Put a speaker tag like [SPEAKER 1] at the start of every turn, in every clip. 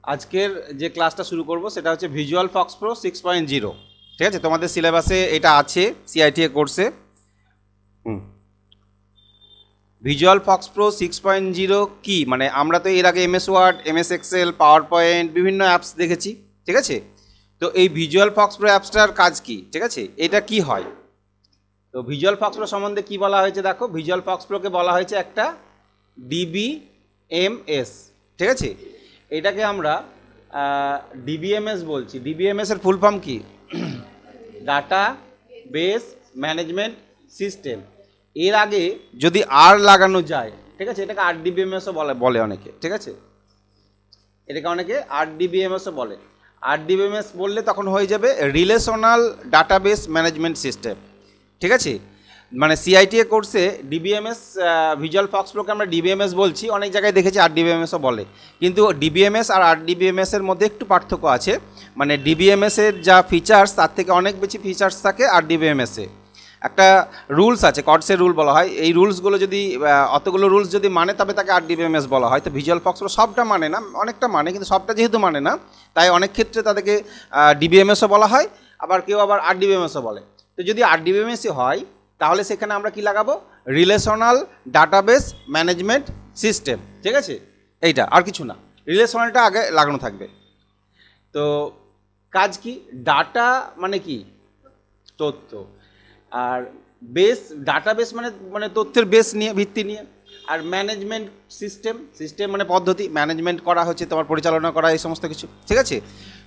[SPEAKER 1] আজকের যে ক্লাসটা শুরু করব সেটা হচ্ছে ভিজুয়াল ফক্স প্রো 6.0। ঠিক আছে, তোমাদের সিলেবাসে এটা আছে সিআইটিএ কোর্সে। ভিজুয়াল ফক্স প্রো 6.0 কি মানে আমরা তো এর আগে MS Word, MS Excel, PowerPoint বিভিন্ন অ্যাপস দেখেছি। ঠিক আছে, তো এই ভিজুয়াল ফক্স প্রো অ্যাপসটার কাজ কি? ঠিক আছে, এটা কি হয়? তো ভিজুয়াল ফক্স প্রো সম্বন্ধে কি বলা হয়েছে দেখো, ভিজুয়াল ফক্স প্রোকে বলা হয়েছে একটা ডিবিএমএস। ঠিক আছে, এটাকে আমরা ডিবিএমএস বলছি। ডিবিএমএস এর ফুল ফর্ম কি? Data base management system. এর আগে যদি আর লাগানো যায়, ঠিক আছে, এটাকে আরডিবিএমএসও বলে অনেকে। ঠিক আছে, এটাকে অনেকে আরডিবিএমএসও বলে। আরডিবিএমএস বললে তখন হয়ে যাবে রিলেশনাল ডাটাবেস ম্যানেজমেন্ট সিস্টেম। ঠিক আছে, মানে সিআইটিএ কোর্সে ডিবিএমএস ভিজুয়াল ফক্স প্রোকে আমরা ডিবিএমএস বলছি, অনেক জায়গায় দেখেছি আরডিবিএমএসও বলে, কিন্তু ডিবিএমএস আর আরডিবিএমএস এর মধ্যে একটু পার্থক্য আছে। মানে ডিবিএমএস এর যা ফিচার্স তার থেকে অনেক বেশি ফিচার্স থাকে আরডিবিএমএসে। একটা রুলস আছে, কর্ডসের রুল বলা হয়। এই রুলসগুলো যদি অতগুলো রুলস যদি মানে তবে তাকে আরডিবিএমএস বলা হয়। তো ভিজুয়াল ফক্স প্রো সবটা মানে না, অনেকটা মানে, কিন্তু সবটা যেহেতু মানে না তাই অনেক ক্ষেত্রে তাদেরকে ডিবিএমএসও বলা হয়, আবার কেউ আবার আরডিবিএমএসও বলে। তো যদি আরডিবিএমএসই হয় তাহলে সেখানে আমরা কি লাগাবো? Relational database management system. ঠিক আছে, এইটা আর কিছু না, রিলেশনালটা আগে লাগানো থাকবে। তো কাজ কি? ডাটা মানে কি? তথ্য। আর বেস, ডাটাবেস মানে তথ্যের বেস নিয়ে, ভিত্তি নিয়ে। আর ম্যানেজমেন্ট সিস্টেম মানে পদ্ধতি, ম্যানেজমেন্ট করা হচ্ছে, তোমার পরিচালনা করা, এই সমস্ত কিছু। ঠিক আছে,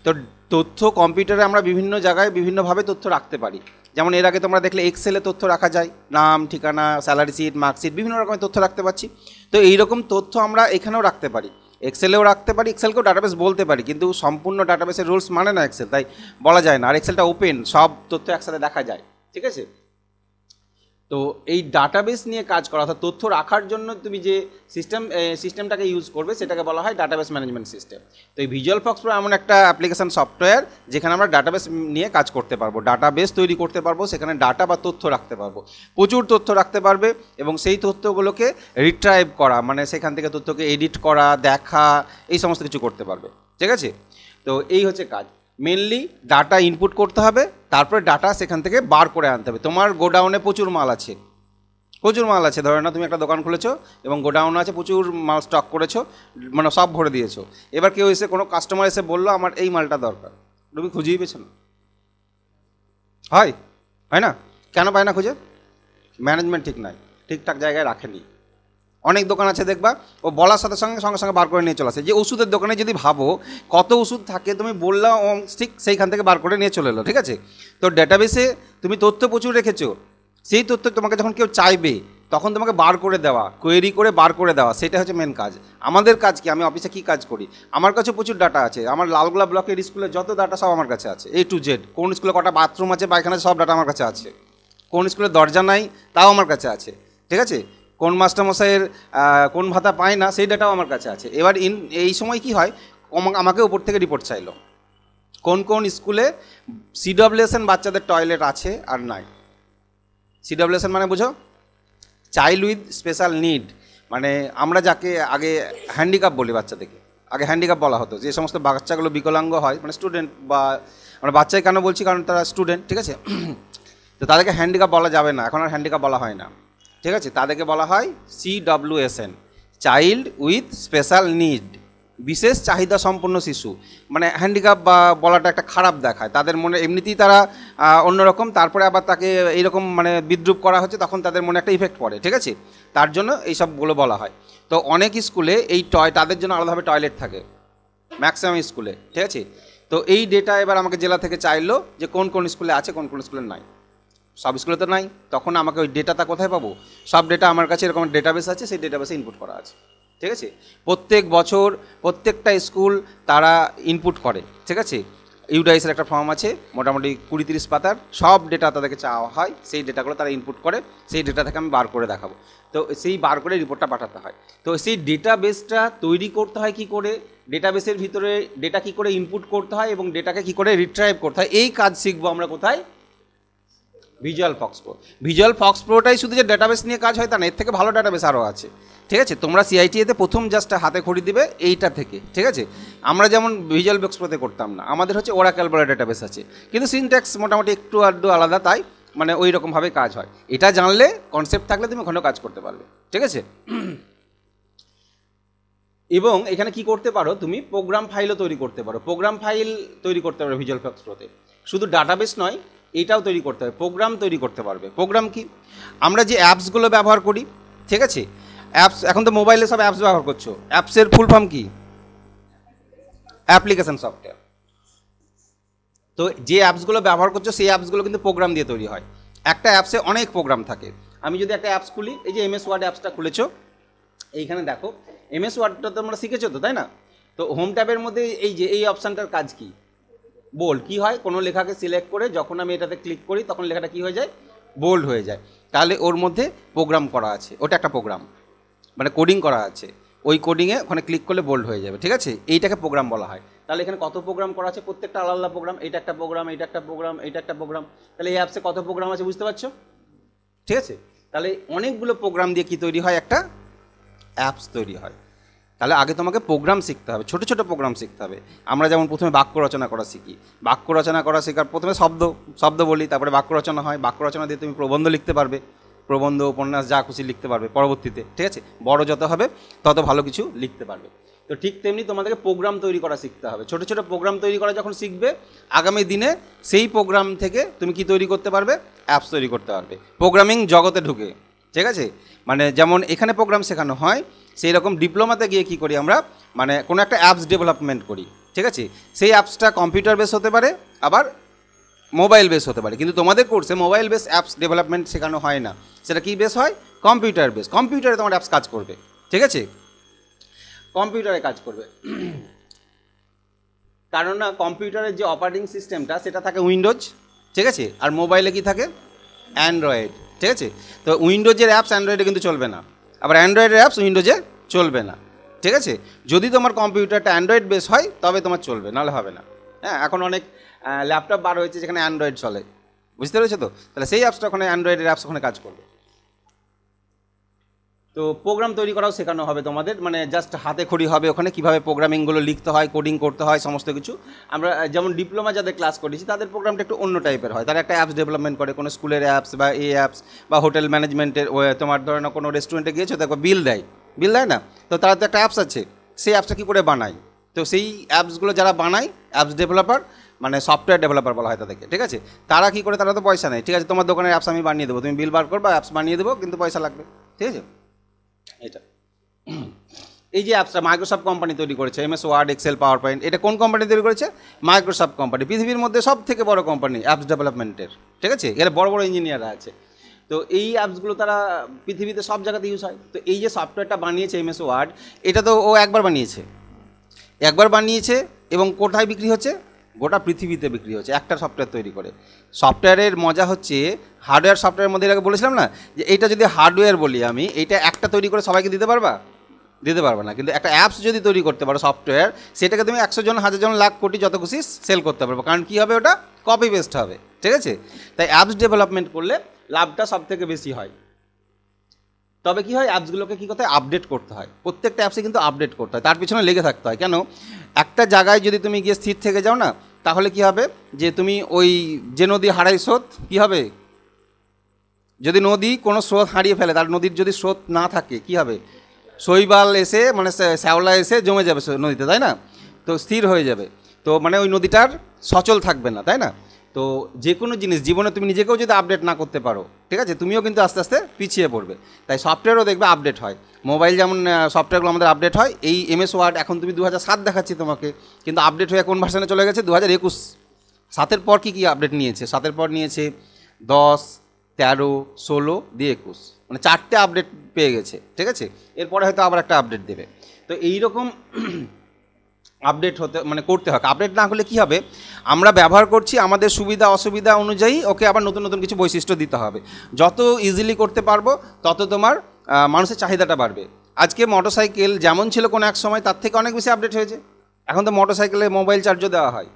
[SPEAKER 1] তো তথ্য কম্পিউটারে আমরা বিভিন্ন জায়গায় বিভিন্নভাবে তথ্য রাখতে পারি। যেমন এর আগে তোমরা দেখলে এক্সেলে তথ্য রাখা যায়, নাম, ঠিকানা, স্যালারি শিট, মার্কশিট, বিভিন্ন রকমের তথ্য রাখতে পারছি। তো এইরকম তথ্য আমরা এখানেও রাখতে পারি, এক্সেলেও রাখতে পারি। এক্সেলকেও ডাটাবেস বলতে পারি, কিন্তু সম্পূর্ণ ডাটাবেসের রুলস মানে না এক্সেল, তাই বলা যায় না। আর এক্সেলটা ওপেন, সব তথ্য একসাথে দেখা যায়। ঠিক আছে, তো এই ডাটাবেস নিয়ে কাজ করা, অর্থাৎ তথ্য রাখার জন্য তুমি যে সিস্টেমটাকে ইউজ করবে সেটাকে বলা হয় ডাটাবেস ম্যানেজমেন্ট সিস্টেম। তো এই ভিজুয়াল ফক্স প্রো এমন একটা অ্যাপ্লিকেশন সফটওয়্যার যেখানে আমরা ডাটাবেস নিয়ে কাজ করতে পারবো, ডাটাবেস তৈরি করতে পারবো, সেখানে ডাটা বা তথ্য রাখতে পারবো, প্রচুর তথ্য রাখতে পারবে, এবং সেই তথ্যগুলোকে রিট্রাইভ করা মানে সেখান থেকে তথ্যকে এডিট করা, দেখা, এই সমস্ত কিছু করতে পারবে। ঠিক আছে, তো এই হচ্ছে কাজ। মেনলি ডাটা ইনপুট করতে হবে, তারপরে ডাটা সেখান থেকে বার করে আনতে হবে। তোমার গোডাউনে প্রচুর মাল আছে, ধরো না তুমি একটা দোকান খুলেছো এবং গোডাউন আছে, প্রচুর মাল স্টক করেছো, মানে সব ভরে দিয়েছো। এবার কেউ এসে, কোনো কাস্টমার এসে বললো আমার এই মালটা দরকার, তুমি খুঁজেই পেছো না। হয় না? কেন পায় না খুঁজে? ম্যানেজমেন্ট ঠিক নাই, ঠিকঠাক জায়গায় রাখেনি। অনেক দোকান আছে দেখবা, ও বলার সাথে সঙ্গে বার করে নিয়ে চলে আসে। যে ওষুধের দোকানে যদি ভাবো কত ওষুধ থাকে, তুমি বললাম ঠিক সেইখান থেকে বার করে নিয়ে চলে এলো। ঠিক আছে, তো ডেটাবেসে তুমি তথ্য প্রচুর রেখেছো, সেই তথ্য তোমাকে যখন কেউ চাইবে তখন তোমাকে বার করে দেওয়া, কোয়েরি করে বার করে দেওয়া, সেটা হচ্ছে মেন কাজ। আমাদের কাজ কি? আমি অফিসে কী কাজ করি, আমার কাছে প্রচুর ডাটা আছে। আমার লালগোলা ব্লকের স্কুলে যত ডাটা সব আমার কাছে আছে, A to Z। কোন স্কুলে কটা বাথরুম আছে, পায়খানা, সব ডাটা আমার কাছে আছে। কোন স্কুলে দরজা নাই, তাও আমার কাছে আছে। ঠিক আছে, কোন মাস্টারমশাইয়ের কোন ভাতা পায় না, সেই ডাটাও আমার কাছে আছে। এবার এই সময় কি হয়, আমাকে উপর থেকে রিপোর্ট চাইলো কোন কোন স্কুলে CWSN বাচ্চাদের টয়লেট আছে আর নাই। CWSN মানে বুঝো, চাইল্ড উইথ স্পেশাল নিড, মানে আমরা যাকে আগে হ্যান্ডিক্যাপ বলি, বাচ্চাদেরকে আগে হ্যান্ডিক্যাপ বলা হতো। যে সমস্ত বাচ্চাগুলো বিকলাঙ্গ হয়, মানে স্টুডেন্ট, বা আমরা বাচ্চাই কেন বলছি, কারণ তারা স্টুডেন্ট। ঠিক আছে, তো তাদেরকে হ্যান্ডিক্যাপ বলা যাবে না, এখন আর হ্যান্ডিক্যাপ বলা হয় না। ঠিক আছে, তাদেরকে বলা হয় CWSN, child with special need, বিশেষ চাহিদা সম্পন্ন শিশু। মানে হ্যান্ডিক্যাপ বা বলাটা একটা খারাপ দেখায়, তাদের মনে এমনিতেই তারা অন্যরকম, তারপরে আবার তাকে এইরকম মানে বিদ্রুপ করা হচ্ছে, তখন তাদের মনে একটা ইফেক্ট পড়ে। ঠিক আছে, তার জন্য এইসবগুলো বলা হয়। তো অনেক স্কুলে এই তাদের জন্য আলাদাভাবে টয়লেট থাকে, ম্যাক্সিমাম স্কুলে। ঠিক আছে, তো এই ডেটা এবার আমাকে জেলা থেকে চাইলো যে কোন কোন স্কুলে আছে, কোন কোন স্কুলে নাই। সব স্কুলে তো নাই, তখন আমাকে ওই ডেটাটা কোথায় পাবো? সব ডেটা আমার কাছে এরকম ডেটাবেস আছে, সেই ডেটাবেসে ইনপুট করা আছে। ঠিক আছে, প্রত্যেক বছর প্রত্যেকটা স্কুল তারা ইনপুট করে। ঠিক আছে, ইউডাইসের একটা ফর্ম আছে, মোটামুটি 20-30 পাতার, সব ডেটা তাদেরকে চাওয়া হয়, সেই ডেটাগুলো তারা ইনপুট করে, সেই ডেটা থেকে আমি বার করে দেখাবো। তো সেই বার করে রিপোর্টটা পাঠাতে হয়। তো সেই ডেটাবেসটা তৈরি করতে হয় কী করে, ডেটাবেসের ভিতরে ডেটা কী করে ইনপুট করতে হয় এবং ডেটাকে কী করে রিট্রাইভ করতে হয়, এই কাজ শিখবো আমরা কোথায়? Visual FoxPro. ভিজুয়াল ফক্স প্রোটাই শুধু যে ডাটাবেস নিয়ে কাজ হয় তা না, এর থেকে ভালো ডাটাবেস আরও আছে, ঠিক আছে। তোমরা সিআইটিএতে প্রথম জাস্ট হাতে খড়ি দিবে এইটা থেকে, ঠিক আছে। আমরা যেমন ভিজুয়াল ফক্স প্রোতে করতাম না, আমাদের হচ্ছে ওরাকেল বলে ডাটাবেস আছে, কিন্তু সিনট্যাক্স মোটামুটি একটু আধটু আলাদা, তাই মানে ওই রকমভাবে কাজ হয়। এটা জানলে, কনসেপ্ট থাকলে তুমি ওখানেও কাজ করতে পারবে, ঠিক আছে। এবং এখানে কি করতে পারো, তুমি প্রোগ্রাম ফাইলও তৈরি করতে পারো, প্রোগ্রাম ফাইল তৈরি করতে পারো ভিজুয়াল ফক্স প্রোতে। শুধু ডাটাবেস নয়, এইটাও তৈরি করতে হবে, প্রোগ্রাম তৈরি করতে পারবে। প্রোগ্রাম কি, আমরা যে অ্যাপসগুলো ব্যবহার করি, ঠিক আছে, অ্যাপস, এখন তো মোবাইলে সব অ্যাপস ব্যবহার করছো, অ্যাপসের ফুল ফর্ম কি, অ্যাপ্লিকেশন সফটওয়্যার। তো যে অ্যাপসগুলো ব্যবহার করছো সেই অ্যাপসগুলো কিন্তু প্রোগ্রাম দিয়ে তৈরি হয়। একটা অ্যাপসে অনেক প্রোগ্রাম থাকে। আমি যদি একটা অ্যাপস খুলি, এই যে এমএস ওয়ার্ড অ্যাপসটা খুলেছো, এইখানে দেখো এমএস ওয়ার্ডটা তো আমরা শিখেছো তো, তাই না? তো হোম ট্যাবের মধ্যে এই যে এই অপশানটার কাজ কি, বোল্ড। কি হয়, কোনো লেখাকে সিলেক্ট করে যখন আমি এটাতে ক্লিক করি তখন লেখাটা কি হয়ে যায়, বোল্ড হয়ে যায়। তাহলে ওর মধ্যে প্রোগ্রাম করা আছে, ওটা একটা প্রোগ্রাম, মানে কোডিং করা আছে। ওই কোডিংয়ে ওখানে ক্লিক করলে বোল্ড হয়ে যাবে, ঠিক আছে। এইটাকে প্রোগ্রাম বলা হয়। তাহলে এখানে কত প্রোগ্রাম করা আছে, প্রত্যেকটা আলাদা আলাদা প্রোগ্রাম, এটা একটা প্রোগ্রাম, এটা একটা প্রোগ্রাম, এটা একটা প্রোগ্রাম। তাহলে এই অ্যাপসে কত প্রোগ্রাম আছে বুঝতে পারছো, ঠিক আছে। তাহলে অনেকগুলো প্রোগ্রাম দিয়ে কি তৈরি হয়, একটা অ্যাপস তৈরি হয়। তাহলে আগে তোমাকে প্রোগ্রাম শিখতে হবে, ছোটো ছোটো প্রোগ্রাম শিখতে হবে। আমরা যেমন প্রথমে বাক্য রচনা করা শিখি, বাক্য রচনা করা শেখার প্রথমে শব্দ বলি, তারপরে বাক্য রচনা হয়, বাক্য রচনা দিয়ে তুমি প্রবন্ধ লিখতে পারবে, প্রবন্ধ উপন্যাস যা খুশি লিখতে পারবে পরবর্তীতে, ঠিক আছে। বড় যত হবে তত ভালো কিছু লিখতে পারবে। তো ঠিক তেমনি তোমাদেরকে প্রোগ্রাম তৈরি করা শিখতে হবে। ছোটো ছোটো প্রোগ্রাম তৈরি করা যখন শিখবে, আগামী দিনে সেই প্রোগ্রাম থেকে তুমি কি তৈরি করতে পারবে, অ্যাপস তৈরি করতে পারবে, প্রোগ্রামিং জগতে ঢুকে, ঠিক আছে। মানে যেমন এখানে প্রোগ্রাম শেখানো হয়, সেই রকম ডিপ্লোমাতে গিয়ে কি করি আমরা, মানে কোনো একটা অ্যাপস ডেভেলপমেন্ট করি, ঠিক আছে। সেই অ্যাপসটা কম্পিউটার বেস হতে পারে, আবার মোবাইল বেস হতে পারে, কিন্তু তোমাদের কোর্সে মোবাইল বেস অ্যাপস ডেভেলপমেন্ট শেখানো হয় না, সেটা কি বেস হয়, কম্পিউটার বেস। কম্পিউটারে তোমার অ্যাপস কাজ করবে, ঠিক আছে, কম্পিউটারে কাজ করবে। কারণ না, কম্পিউটারের যে অপারেটিং সিস্টেমটা সেটা থাকে উইন্ডোজ, ঠিক আছে, আর মোবাইলে কি থাকে, অ্যান্ড্রয়েড, ঠিক আছে। তো উইন্ডোজের অ্যাপস অ্যান্ড্রয়েডে কিন্তু চলবে না, আবার অ্যান্ড্রয়েডের অ্যাপস উইন্ডোজে চলবে না, ঠিক আছে। যদি তোমার কম্পিউটারটা অ্যান্ড্রয়েড বেস হয় তবে তোমার চলবে, নাহলে হবে না। হ্যাঁ, এখন অনেক ল্যাপটপ বার হয়েছে যেখানে অ্যান্ড্রয়েড চলে, বুঝতে পেরেছো তো। তাহলে সেই অ্যাপসটা ওখানে, অ্যান্ড্রয়েডের অ্যাপস ওখানে কাজ করবে। তো প্রোগ্রাম তৈরি করাও শেখানো হবে তোমাদের, মানে জাস্ট হাতে খড়ি হবে ওখানে, কীভাবে প্রোগ্রামিংগুলো লিখতে হয়, কোডিং করতে হয়, সমস্ত কিছু। আমরা যেমন ডিপ্লোমা যাদের ক্লাস করেছি তাদের প্রোগ্রামটা একটু অন্য টাইপের হয়। তারা একটা অ্যাপস ডেভেলপমেন্ট করে, কোনো স্কুলের অ্যাপস বা এই অ্যাপস বা হোটেল ম্যানেজমেন্টের, তোমার ধরো না কোনো রেস্টুরেন্টে গিয়েছো, দেখো বিল দেয় না, তো তারা তো একটা অ্যাপস আছে, সেই অ্যাপসটা কী করে বানায়। তো সেই অ্যাপসগুলো যারা বানায়, অ্যাপস ডেভেলপার, মানে সফটওয়্যার ডেভেলপার বলা হয় তাদেরকে, ঠিক আছে। তারা কী করে, তারা তো পয়সা নেয়, ঠিক আছে, তোমার দোকানের অ্যাপস আমি বানিয়ে দেবো, তুমি বিল বার করবা, অ্যাপস বানিয়ে দেবো, কিন্তু পয়সা লাগবে, ঠিক আছে। এটা এই যে অ্যাপসটা মাইক্রোসফট কোম্পানি তৈরি করেছে, MS Word, Excel, PowerPoint, এটা কোন কোম্পানি তৈরি করেছে, মাইক্রোসফট কোম্পানি। পৃথিবীর মধ্যে সব থেকে বড় কোম্পানি অ্যাপস ডেভেলপমেন্টের, ঠিক আছে। এর বড় বড় ইঞ্জিনিয়াররা আছে। তো এই অ্যাপসগুলো তারা পৃথিবীতে সব জায়গাতে ইউজ হয়। তো এই যে সফটওয়্যারটা বানিয়েছে এমএস ওয়ার্ড, এটা তো ও একবার বানিয়েছে এবং কোথায় বিক্রি হচ্ছে, গোটা পৃথিবীতে বিক্রি হচ্ছে একটা সফটওয়্যার তৈরি করে। সফটওয়্যারের মজা হচ্ছে, হার্ডওয়্যার সফটওয়্যারের মধ্যে এটাকে বলেছিলাম না, যে এইটা যদি হার্ডওয়্যার বলি আমি, এইটা একটা তৈরি করে সবাইকে দিতে পারবে না, কিন্তু একটা অ্যাপস যদি তৈরি করতে পারো সফটওয়্যার, সেটাকে তুমি 100 জন, 1000 জন, লাখ কোটি যত খুশি সেল করতে পারবে। কারণ কী হবে, ওটা কপি পেস্ট হবে, ঠিক আছে। তাই অ্যাপস ডেভেলপমেন্ট করলে লাভটা সব থেকে বেশি হয়। তবে কী হয়, অ্যাপসগুলোকে কী করতে হয়, আপডেট করতে হয়। প্রত্যেকটা অ্যাপসে কিন্তু আপডেট করতে হয়, তার পিছনে লেগে থাকতে হয়। কেন, একটা জায়গায় যদি তুমি গিয়ে স্থির থেকে যাও না, তাহলে কি হবে, যে তুমি ওই যে নদী হারাই স্রোত, কী হবে, যদি নদী কোনো স্রোত হারিয়ে ফেলে, তার নদীর যদি স্রোত না থাকে কী হবে, শৈবাল এসে, মানে শ্যাওলা এসে জমে যাবে নদীতে, তাই না। তো স্থির হয়ে যাবে, তো মানে ওই নদীটার সচল থাকবে না, তাই না। তো যে কোনো জিনিস জীবনে তুমি নিজেকেও যদি আপডেট না করতে পারো, ঠিক আছে, তুমিও কিন্তু আস্তে আস্তে পিছিয়ে পড়বে। তাই সফটওয়্যারও দেখবে আপডেট হয়। মোবাইল যেমন সফটওয়্যারগুলো আমাদের আপডেট হয়, এই এমএস ওয়ার্ড এখন তুমি 2007 দেখাচ্ছি তোমাকে, কিন্তু আপডেট হয়ে কোন ভার্সানে চলে গেছে, 2021। 7-এর পর কী আপডেট নিয়েছে, 7-এর পর নিয়েছে 10, 13, 16 দিয়ে 21, মানে 4টে আপডেট পেয়ে গেছে, ঠিক আছে। এরপরে হয়তো আবার একটা আপডেট দেবে। তো এইরকম আপডেট হতে, মানে করতে হয়। আপডেট না হলে কী হবে, আমরা ব্যবহার করছি, আমাদের সুবিধা অসুবিধা অনুযায়ী ওকে আবার নতুন নতুন কিছু বৈশিষ্ট্য দিতে হবে। যত ইজিলি করতে পারবো তত তোমার মানুষের চাহিদাটা বাড়বে। আজকে মোটরসাইকেল যেমন ছিল কোনো এক সময়, তার থেকে অনেক বেশি আপডেট হয়েছে। এখন তো মোটরসাইকেলে মোবাইল চার্জও দেওয়া হয়,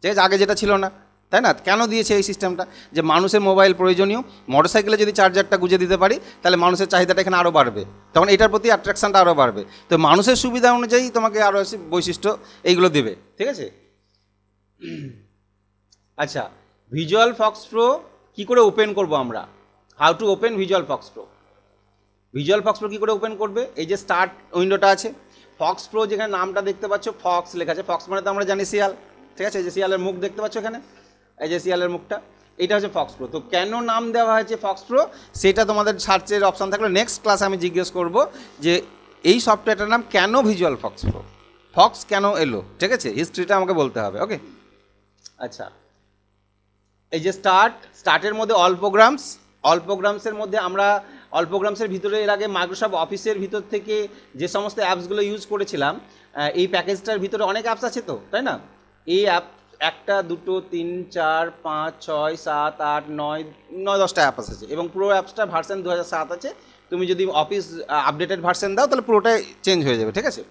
[SPEAKER 1] ঠিক আছে, আগে যেটা ছিল না। তাই না? কেন দিয়েছে এই সিস্টেমটা? যে মানুষের মোবাইল প্রয়োজনীয়, মোটরসাইকেলে যদি চার্জারটা গুঁজে দিতে পারি তাহলে মানুষের চাহিদাটা এখানে আরও বাড়বে, তখন এটার প্রতি অ্যাট্রাকশানটা আরও বাড়বে। তো মানুষের সুবিধা অনুযায়ী তোমাকে আরও বৈশিষ্ট্য এইগুলো দেবে, ঠিক আছে? আচ্ছা, ভিজুয়াল ফক্স প্রো কী করে ওপেন করব আমরা? How to open Visual FoxPro. Visual FoxPro কী করে ওপেন করবে? এই যে স্টার্ট উইন্ডোটা আছে, ফক্স প্রো যেখানে নামটা দেখতে পাচ্ছ ফক্স লেখা আছে, ফক্স মানে তো আমরা জানি শিয়াল, ঠিক আছে? এই যে শিয়ালের মুখ দেখতে পাচ্ছ এখানে, এই যে শিয়ালের মুখটা, এটা হচ্ছে ফক্স প্রো। তো কেন নাম দেওয়া হয়েছে ফক্স প্রো সেটা তোমাদের সার্চের অপশান থাকলে নেক্সট ক্লাসে আমি জিজ্ঞেস করব যে এই সফটওয়্যারটার নাম কেন ভিজুয়াল ফক্স প্রো, ফক্স কেন এলো, ঠিক আছে? হিস্ট্রিটা আমাকে বলতে হবে, ওকে? আচ্ছা, এই যে স্টার্টের মধ্যে অল প্রোগ্রামসের মধ্যে আমরা অল প্রোগ্রামসের ভিতরে এর আগে মাইক্রোসফট অফিসের ভিতর থেকে যে সমস্ত অ্যাপসগুলো ইউজ করেছিলাম, এই প্যাকেজটার ভিতরে অনেক অ্যাপস আছে তো, তাই না? এই অ্যাপ 1 2 3 4 5 6 7 8 9 10টা অ্যাপ আছে, এবং পুরো অ্যাপসটা ভার্সন 2007 আছে। তুমি যদি অফিস আপডেটেড ভার্সন দাও তাহলে পুরোটাই চেঞ্জ হয়ে যাবে, ঠিক আছে?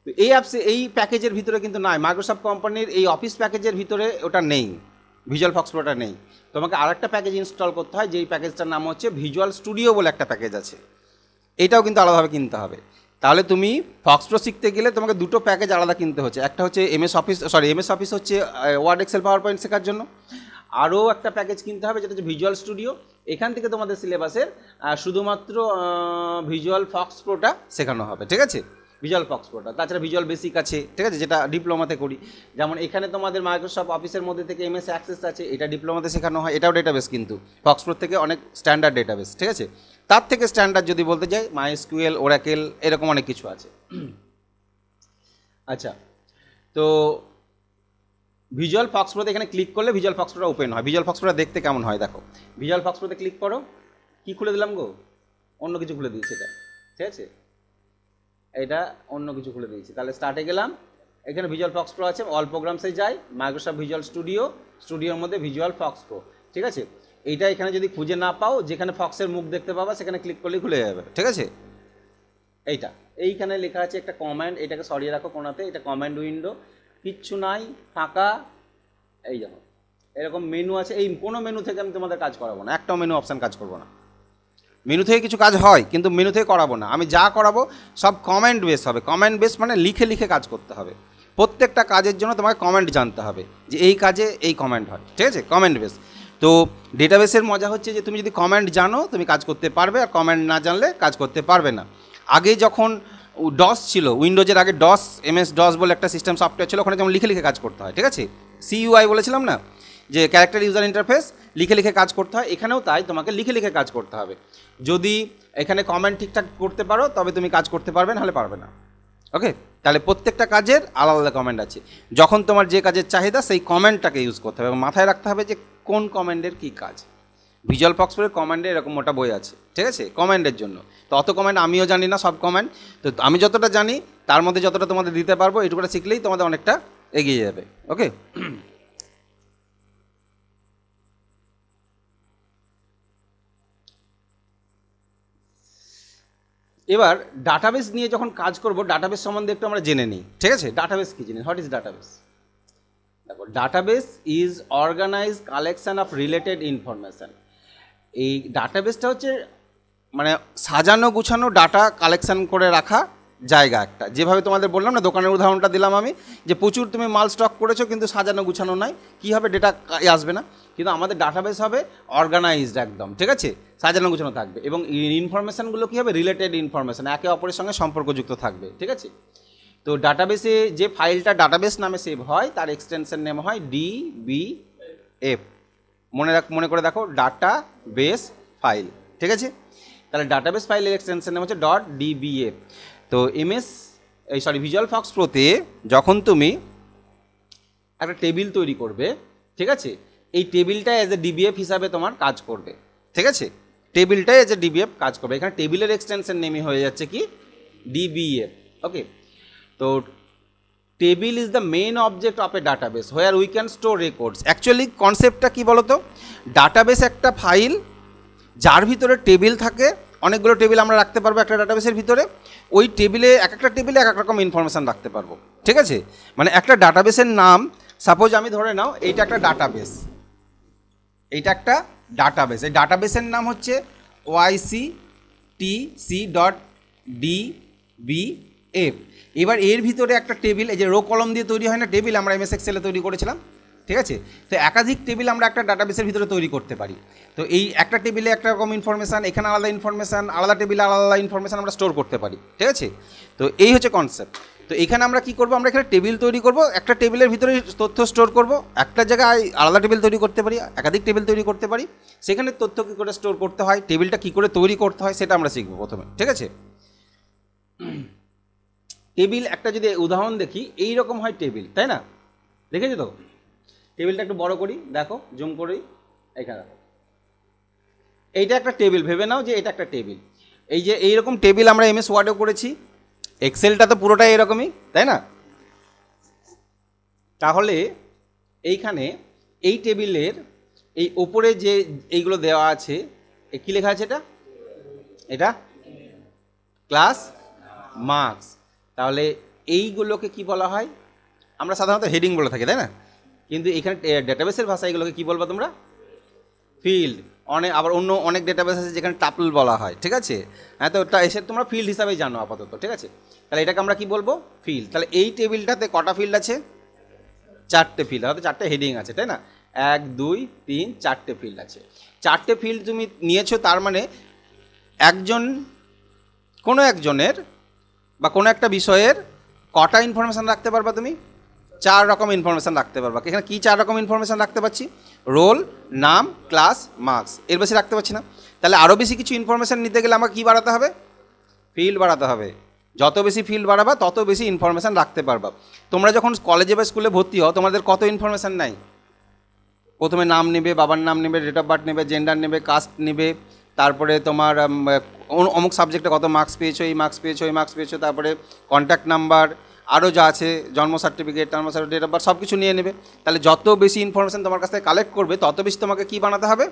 [SPEAKER 1] তো এই অ্যাপসে এই প্যাকেজের ভিতরে কিন্তু নাই, মাইক্রোসফট কোম্পানির এই অফিস প্যাকেজের ভিতরে ওটা নেই, ভিজুয়াল ফক্স প্রোটা নেই। তোমাকে আরেকটা প্যাকেজ ইনস্টল করতে হয়, যেই প্যাকেজটার নাম হচ্ছে ভিজুয়াল স্টুডিও বলে একটা প্যাকেজ আছে, এটাও কিন্তু আলাদাভাবে কিনতে হবে। তাহলে তুমি ফক্স প্রো শিখতে গেলে তোমাকে দুটো প্যাকেজ আলাদা কিনতে হচ্ছে, একটা হচ্ছে এমএস অফিস হচ্ছে ওয়ার্ড এক্সেল পাওয়ার পয়েন্ট শেখার জন্য, আরও একটা প্যাকেজ কিনতে হবে যেটা হচ্ছে ভিজুয়াল স্টুডিও। এখান থেকে তোমাদের সিলেবাসের শুধুমাত্র ভিজুয়াল ফক্স প্রোটা শেখানো হবে, ঠিক আছে? ভিজুয়াল ফক্স প্রোটা, তাছাড়া ভিজুয়াল বেসিক আছে, ঠিক আছে, যেটা ডিপ্লোমাতে করি। যেমন এখানে তোমাদের মাইক্রোসফট অফিসের মধ্যে থেকে এমএস অ্যাক্সেস আছে, এটা ডিপ্লোমাতে শেখানো হয়, এটাও ডেটাবেস, কিন্তু ফক্স প্রো থেকে অনেক স্ট্যান্ডার্ড ডেটাবেস, ঠিক আছে? তার থেকে স্ট্যান্ডার্ড যদি বলতে যাই MySQL, ওরাকেল, এরকম অনেক কিছু আছে। আচ্ছা, তো ভিজুয়াল ফক্স প্রোতে এখানে ক্লিক করলে ভিজুয়াল ফক্স প্রোটা ওপেন হয়। ভিজুয়াল ফক্স প্রোটা দেখতে কেমন হয় দেখো। ভিজুয়াল ফক্স প্রোতে ক্লিক করো, কি খুলে দিলাম গো? অন্য কিছু খুলে দিয়েছি এটা, ঠিক আছে? এটা অন্য কিছু খুলে দিয়েছি। তাহলে স্টার্টে গেলাম, এখানে ভিজুয়াল ফক্স প্রো আছে, অল প্রোগ্রামসে যাই, মাইক্রোসফট ভিজুয়াল স্টুডিওর মধ্যে ভিজুয়াল ফক্স প্রো, ঠিক আছে? এইটা এখানে যদি খুঁজে না পাও, যেখানে ফক্সের মুখ দেখতে পাবা সেখানে ক্লিক করলেই খুলে যাবে, ঠিক আছে? এইখানে লেখা আছে একটা কমান্ড, এটাকে সরিয়ে রাখো কোনাতে, এটা কমান্ড উইন্ডো, কিচ্ছু নাই, ফাঁকা। এই দেখো এরকম মেনু আছে, এই কোনো মেনু থেকে আমি তোমাদের কাজ করাবো না, একটাও মেনু অপশান কাজ করবো না। মেনু থেকে কিছু কাজ হয় কিন্তু মেনু থেকে করাবো না, আমি যা করাবো সব কমেন্ট বেস হবে। কমেন্ট বেস মানে লিখে লিখে কাজ করতে হবে, প্রত্যেকটা কাজের জন্য তোমাকে কমেন্ট জানতে হবে যে এই কাজে এই কমেন্ট হয়, ঠিক আছে? Comment base. তো ডেটাবেসের মজা হচ্ছে যে তুমি যদি কমেন্ট জানো তুমি কাজ করতে পারবে, আর কমেন্ট না জানলে কাজ করতে পারবে না। আগে যখন ডস ছিল, উইন্ডোজের আগে MS ডস বলে একটা সিস্টেম সফটওয়্যার ছিল, ওখানে যেমন লিখে লিখে কাজ করতে হয়, ঠিক আছে? CUI বলেছিলাম না, যে ক্যারেক্টার ইউজার ইন্টারফেস, লিখে লিখে কাজ করতে হয়, এখানেও তাই, তোমাকে লিখে লিখে কাজ করতে হবে। যদি এখানে কমেন্ট ঠিকঠাক করতে পারো তবে তুমি কাজ করতে পারবে, নাহলে পারবে না, ওকে? তাহলে প্রত্যেকটা কাজের আলাদা আলাদা কমেন্ট আছে, যখন তোমার যে কাজের চাহিদা সেই কমেন্টটাকে ইউজ করতে হবে, এবং মাথায় রাখতে হবে যে কোন কমেন্টের কী কাজ। ভিজুয়াল ফক্স প্রোর কমেন্টে এরকম মোটা বই আছে, ঠিক আছে? কমেন্টের জন্য তো অত কমেন্ট আমিও জানি না, সব কমেন্ট তো আমি যতটা জানি তার মধ্যে যতটা তোমাদের দিতে পারবো, এটুকুটা শিখলেই তোমাদের অনেকটা এগিয়ে যাবে, ওকে? এবার ডাটাবেস নিয়ে যখন কাজ করব, ডাটাবেস সম্বন্ধে একটু আমরা জেনে নিই, ঠিক আছে? ডাটাবেস কী জিনিস? What is database? দেখো, database is organize collection of related information. এই ডাটাবেসটা হচ্ছে মানে সাজানো গুছানো ডাটা কালেকশন করে রাখা জায়গা একটা। যেভাবে তোমাদের বললাম না, দোকানের উদাহরণটা দিলাম আমি, যে প্রচুর তুমি মাল স্টক করেছো কিন্তু সাজানো গুছানো নাই, কী হবে? ডেটা আসবে না। কিন্তু আমাদের ডাটাবেস হবে অর্গানাইজড একদম, ঠিক আছে? সাজানো গুছানো থাকবে, এবং ইনফরমেশানগুলো কী হবে? রিলেটেড ইনফরমেশান, একে অপরের সঙ্গে সম্পর্কযুক্ত থাকবে, ঠিক আছে? তো ডাটাবেসে যে ফাইলটা ডাটাবেস নামে সেভ হয় তার এক্সটেনশন নেম হয় DBF। মনে করে দেখো, ডাটা বেস ফাইল, ঠিক আছে? তাহলে ডাটাবেস ফাইলের এক্সটেনশন নেম হচ্ছে .dbf। তো ভিজুয়াল ফক্স প্রোতে যখন তুমি একটা টেবিল তৈরি করবে, ঠিক আছে, এই টেবিলটা অ্যাজ এ DBF হিসাবে তোমার কাজ করবে, ঠিক আছে? টেবিলটা অ্যাজ এ DBF কাজ করবে। এখানে টেবিলের এক্সটেনশন নেমই হয়ে যাচ্ছে কি? DBF, ওকে? তো table is the main object of A database where we can store records. Actually কনসেপ্টটা কী বলো তো? ডাটাবেস একটা ফাইল যার ভিতরে টেবিল থাকে, অনেকগুলো টেবিল আমরা রাখতে পারবো একটা ডাটাবেসের ভিতরে। ওই টেবিলে এক একটা টেবিলে এক এক রকম ইনফরমেশান রাখতে পারবো, ঠিক আছে? মানে একটা ডাটাবেসের নাম সাপোজ আমি ধরে নাও এইটা একটা ডাটাবেস, এইটা একটা ডাটাবেস, এই ডাটাবেসের নাম হচ্ছে yctc.dbf। এবার এর ভিতরে একটা টেবিল, এই যে রো কলম দিয়ে তৈরি হয় না টেবিল, আমরা এমএস এক্সেলে তৈরি করেছিলাম, ঠিক আছে? তো একাধিক টেবিল আমরা একটা ডাটাবেসের ভিতরে তৈরি করতে পারি। তো এই একটা টেবিলে একটা রকম ইনফরমেশান, এখানে আলাদা ইনফরমেশান, আলাদা টেবিলে আলাদা ইনফরমেশান আমরা স্টোর করতে পারি, ঠিক আছে? তো এই হচ্ছে কনসেপ্ট। তো এখানে আমরা কি করব, আমরা এখানে টেবিল তৈরি করব, একটা টেবিলের ভিতরে তথ্য স্টোর করব, একটা জায়গায় আলাদা টেবিল তৈরি করতে পারি, একাধিক টেবিল তৈরি করতে পারি, সেখানে তথ্য কী করে স্টোর করতে হয়, টেবিলটা কী করে তৈরি করতে হয় সেটা আমরা শিখব প্রথমে, ঠিক আছে? টেবিল একটা যদি উদাহরণ দেখি, এই রকম হয় টেবিল, তাই না? দেখেছো তো? টেবিলটা একটু বড় করি, দেখো, জুম করি, এখানে দেখো, এইটা একটা টেবিল, ভেবে নাও যে এটা একটা টেবিল। এই যে এইরকম টেবিল আমরা এমএস ওয়ার্ডেও করেছি, এক্সেলটা তো পুরোটাই এরকমই, তাই না? তাহলে এইখানে এই টেবিলের এই ওপরে যে এইগুলো দেওয়া আছে, কী লেখা আছে এটা? এটা ক্লাস মার্কস। তাহলে এইগুলোকে কি বলা হয়? আমরা সাধারণত হেডিং বলে থাকি, তাই না? কিন্তু এখানে ডেটাবেসের ভাষায় এগুলোকে কী বলবো তোমরা? ফিল্ড। আবার অন্য অনেক ডেটাবেস আছে যেখানে টাপল বলা হয়, ঠিক আছে? হ্যাঁ, তো ওটা এসে তোমরা ফিল্ড হিসাবেই জানো আপাতত, ঠিক আছে? তাহলে এটাকে আমরা কি বলবো? ফিল্ড। তাহলে এই টেবিলটাতে কটা ফিল্ড আছে? 4টে ফিল্ড, হয়তো 4টে হেডিং আছে, তাই না? 1 2 3 4টে ফিল্ড আছে। 4টে ফিল্ড তুমি নিয়েছো, তার মানে কোনো একজনের বা কোনো একটা বিষয়ের কটা ইনফরমেশান রাখতে পারবা তুমি? 4 রকম ইনফরমেশান রাখতে পারবা। এখানে কি 4 রকম ইনফরমেশান রাখতে পারছি? রোল, নাম, ক্লাস, মার্কস, এর বেশি রাখতে পারছি না। তাহলে আরও বেশি কিছু ইনফরমেশান নিতে গেলে আমাকে কী বাড়াতে হবে? ফিল্ড বাড়াতে হবে। যত বেশি ফিল্ড বাড়াবা তত বেশি ইনফরমেশান রাখতে পারবা। তোমরা যখন কলেজে বা স্কুলে ভর্তি হও, তোমাদের কত ইনফরমেশান নাই? প্রথমে নাম নেবে, বাবার নাম নেবে, ডেট অফ বার্থ নেবে, জেন্ডার নেবে, কাস্ট নেবে, তারপরে তোমার অমুক সাবজেক্টে কত মার্কস পেয়েছো, এই মার্কস পেয়েছো, ওই মার্কস পেয়েছো, তারপরে কন্ট্যাক্ট নাম্বার, আরও যা আছে, জন্ম সার্টিফিকেট, ডেট অফ বার্থ, সব কিছু নিয়ে নেবে। তাহলে যত বেশি ইনফরমেশান তোমার কাছ থেকে কালেক্ট করবে, তত বেশি তোমাকে কী বানাতে হবে?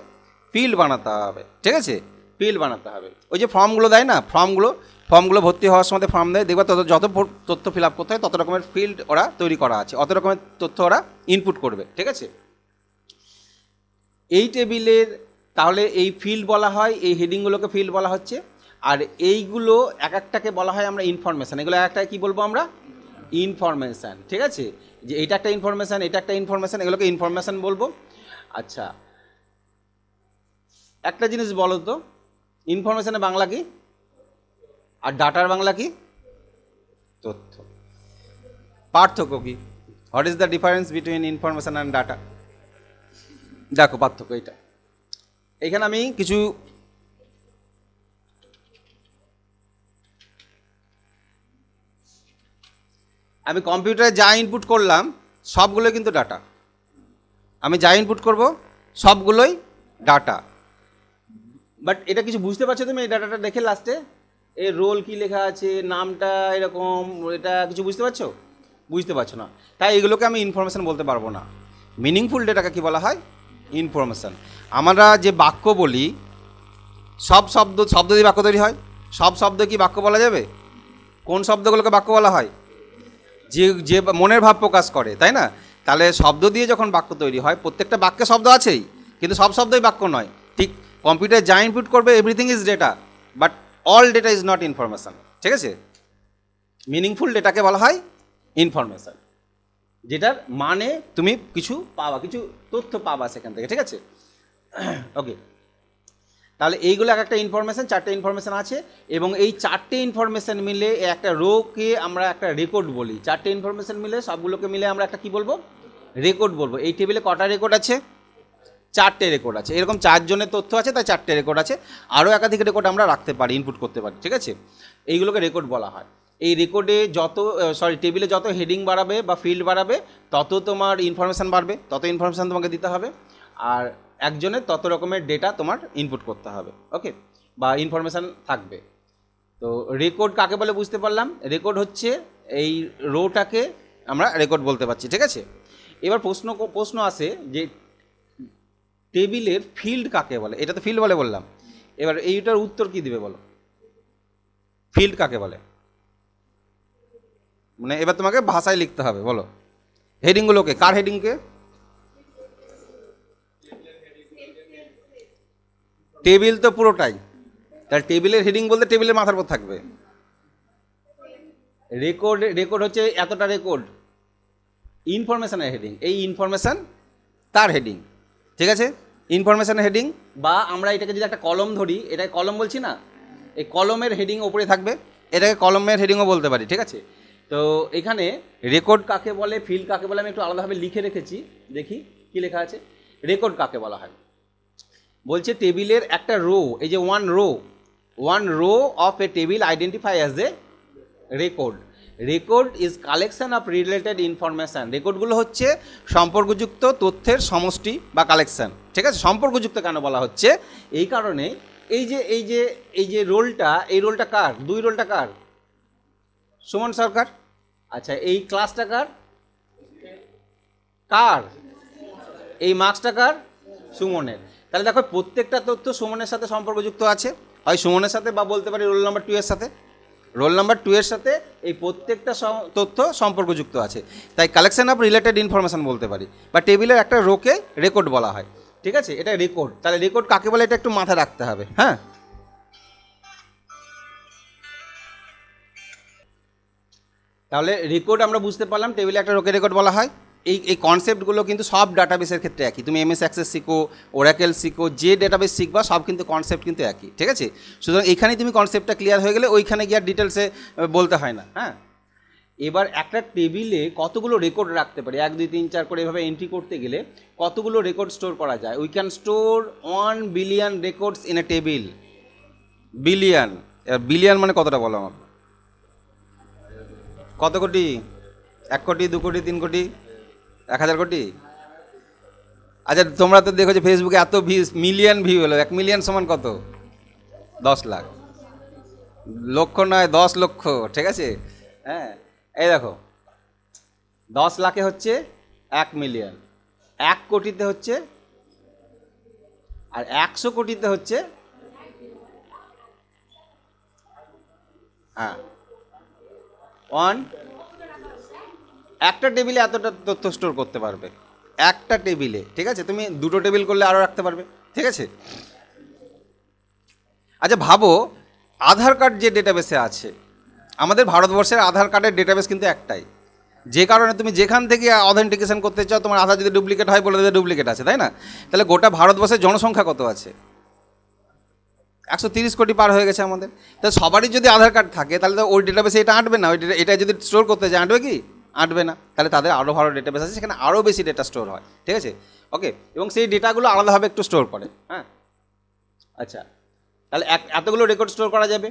[SPEAKER 1] ফিল্ড বানাতে হবে, ঠিক আছে? ফিল্ড বানাতে হবে। ওই যে ফর্মগুলো দেয় না, ফর্মগুলো ভর্তি হওয়ার সময় ফর্ম দেয়, দেখবা যত তথ্য ফিল আপ করতে হয় তত রকমের ফিল্ড ওরা তৈরি করা আছে, অত রকমের তথ্য ওরা ইনপুট করবে, ঠিক আছে? এই টেবিলের তাহলে এই ফিল্ড বলা হয়, এই হেডিংগুলোকে ফিল্ড বলা হচ্ছে, আর এইগুলো এক একটাকে বলা হয় আমরা ইনফরমেশান। এগুলো এক একটা কী বলবো আমরা? ইনফরমেশান, ঠিক আছে? যে এটা একটা ইনফরমেশান, এটা একটা ইনফরমেশান, এগুলোকে ইনফরমেশান বলবো। আচ্ছা, একটা জিনিস বলো তো, ইনফরমেশানের বাংলা কি আর ডাটার বাংলা কি? তথ্য। পার্থক্য কি? What is the difference between information and data? দেখো পার্থক্য এইটা। এখানে আমি কিছু কম্পিউটারে যা ইনপুট করলাম সবগুলোই কিন্তু ডাটা। আমি যা ইনপুট করব সবগুলোই ডাটা। বাট এটা কিছু বুঝতে পারছো তুমি এই ডাটাটা দেখে? লাস্টে এর রোল কি লেখা আছে, নামটা এরকম, এটা কিছু বুঝতে পারছো? বুঝতে পারছো না, তাই এগুলোকে আমি ইনফরমেশান বলতে পারবো না। মিনিংফুল ডেটাকে কি বলা হয়? ইনফরমেশান। আমরা যে বাক্য বলি, সব শব্দ দিয়ে বাক্য তৈরি হয়। সব শব্দ কি বাক্য বলা যাবে? কোন শব্দগুলোকে বাক্য বলা হয়? যে মনের ভাব প্রকাশ করে, তাই না? তাহলে শব্দ দিয়ে যখন বাক্য তৈরি হয়, প্রত্যেকটা বাক্যে শব্দ আছেই, কিন্তু সব শব্দই বাক্য নয়। ঠিক কম্পিউটার যা ইনপুট করবে everything is data, but all data is not information, ঠিক আছে? মিনিংফুল ডেটাকে বলা হয় ইনফরমেশান, যেটার মানে তুমি কিছু পাবা, কিছু তথ্য পাবা সেখান থেকে, ঠিক আছে? ওকে, তাহলে এইগুলো এক একটা ইনফরমেশান, 4টে ইনফরমেশান আছে, এবং এই 4টে ইনফরমেশান মিলে একটা রোকে আমরা একটা রেকর্ড বলি। 4টে ইনফরমেশান মিলে, সবগুলোকে মিলে আমরা একটা কী বলবো? রেকর্ড বলবো। এই টেবিলে কটা রেকর্ড আছে? 4টে রেকর্ড আছে। এরকম 4 জনের তথ্য আছে, তাই 4টে রেকর্ড আছে। আরও একাধিক রেকর্ড আমরা রাখতে পারি, ইনপুট করতে পারি, ঠিক আছে? এইগুলোকে রেকর্ড বলা হয়। এই রেকর্ডে টেবিলে যত হেডিং বাড়াবে বা ফিল্ড বাড়াবে, তত তোমার ইনফরমেশান বাড়বে, তত ইনফরমেশান তোমাকে দিতে হবে, আর একজনের তত রকমের ডেটা তোমার ইনপুট করতে হবে, ওকে, বা ইনফরমেশান থাকবে। তো রেকর্ড কাকে বলে বুঝতে পারলাম। রেকর্ড হচ্ছে এই রোটাকে আমরা রেকর্ড বলতে পারছি, ঠিক আছে? এবার প্রশ্ন আসে যে টেবিলের ফিল্ড কাকে বলে? এটা তো ফিল্ড বলে বললাম, এবার এইটার উত্তর কি দিবে বলো? ফিল্ড কাকে বলে? মানে এবার তোমাকে ভাষায় লিখতে হবে, বলো হেডিংগুলোকে, কার হেডিংকে? টেবিল তো পুরোটাই, তাহলে টেবিলের হেডিং বলতে টেবিলের মাথার উপর থাকবে। রেকর্ড হচ্ছে এতটা রেকর্ড, ইনফরমেশনের হেডিং, এই ইনফরমেশন তার হেডিং, ঠিক আছে? ইনফরমেশনের হেডিং, বা আমরা এটাকে যদি একটা কলম ধরি, এটাকে কলম বলছি না, এই কলমের হেডিং ওপরে থাকবে, এটাকে কলমের হেডিংও বলতে পারি, ঠিক আছে? তো এখানে রেকর্ড কাকে বলে, ফিল্ড কাকে বলে আমি একটু আলাদাভাবে লিখে রেখেছি, দেখি কি লেখা আছে। রেকর্ড কাকে বলা হয় বলছে, টেবিলের একটা রো, এই যে one row of a table identify as a record. Record is collection of related information. রেকর্ডগুলো হচ্ছে সম্পর্কযুক্ত তথ্যের সমষ্টি বা কালেকশন, ঠিক আছে? সম্পর্কযুক্ত কেন বলা হচ্ছে? এই কারণে এই যে রোলটা, এই রোলটা কার? দুই রোলটা কার? সুমন সরকার। আচ্ছা, এই ক্লাসটা কার? কার? এই মার্কসটা কার? সুমনের। তাহলে দেখো প্রত্যেকটা তথ্য সুমনের সাথে সম্পর্কযুক্ত আছে, হয় সুমনের সাথে বা বলতে পারি রোল নাম্বার 2 এর সাথে। রোল নাম্বার 2 এর সাথে এই প্রত্যেকটা তথ্য সম্পর্কযুক্ত আছে, তাই কালেকশন অফ রিলেটেড ইনফরমেশন বলতে পারি, বা টেবিলের একটা রোকে রেকর্ড বলা হয়, ঠিক আছে? এটা রেকর্ড। তাহলে রেকর্ড কাকে বলে এটা একটু মাথায় রাখতে হবে, হ্যাঁ? তাহলে রেকর্ড আমরা বুঝতে পারলাম, টেবিলে একটা রোকে রেকর্ড বলা হয়। এই কনসেপ্টগুলো কিন্তু সব ডাটাবেসের ক্ষেত্রে একই। তুমি এমএস অ্যাক্সেস শিখো, ওরাকেল শিখো, যে ডাটাবেস শিখবা সব কিন্তু কনসেপ্ট কিন্তু একই, ঠিক আছে? সুতরাং এখানেই তুমি কনসেপ্টটা ক্লিয়ার হয়ে গেলে ওইখানে গিয়ে আর ডিটেলসে বলতে হয় না, হ্যাঁ? এবার একটা টেবিলে কতগুলো রেকর্ড রাখতে পারি, 1 2 3 4 করে এভাবে এন্ট্রি করতে গেলে কতগুলো রেকর্ড স্টোর করা যায়? We can store 1 billion records in a table. Billion, billion মানে কতটা বলো আমাকে? কত কোটি? 1 কোটি, 2 কোটি, 3 কোটি, 1000 কোটি? আচ্ছা, তোমরা তো দেখো যে ফেসবুকে এত মিলিয়ন ভিউ হলো, 1 মিলিয়ন সমান কত? 10 লাখ। লক্ষ নয়, 10 লক্ষ, ঠিক আছে? হ্যাঁ, এই দেখো 10 লাখে হচ্ছে 1 মিলিয়ন, 1 কোটিতে হচ্ছে, আর 100 কোটিতে হচ্ছে, হ্যাঁ, একটা টেবিলে এতটা তথ্য স্টোর করতে পারবে, একটা টেবিলে, ঠিক আছে? তুমি 2টো টেবিল করলে আরও রাখতে পারবে, ঠিক আছে? আচ্ছা ভাবো, আধার কার্ড যে ডেটাবেসে আছে, আমাদের ভারতবর্ষের আধার কার্ডের ডেটাবেস কিন্তু একটাই, যে কারণে তুমি যেখান থেকে অথেন্টিকেশন করতে চাও, তোমার আধার যদি ডুপ্লিকেট হয় বলে দেবে ডুপ্লিকেট আছে, তাই না? তাহলে গোটা ভারতবর্ষের জনসংখ্যা কত আছে? 130 কোটি পার হয়ে গেছে আমাদের। তাহলে সবারই যদি আধার কার্ড থাকে তাহলে তো ওই ডেটাবেসে এটা আঁটবে না, এটা যদি স্টোর করতে যায় আঁটবে কি? আঁটবে না। তাহলে তাদের আরও ভালো ডেটাবেস আছে, সেখানে আরও বেশি ডেটা স্টোর হয়, ঠিক আছে? ওকে, এবং সেই ডেটাগুলো আলাদাভাবে একটু স্টোর করে, হ্যাঁ? আচ্ছা, তাহলে এতগুলো রেকর্ড স্টোর করা যাবে।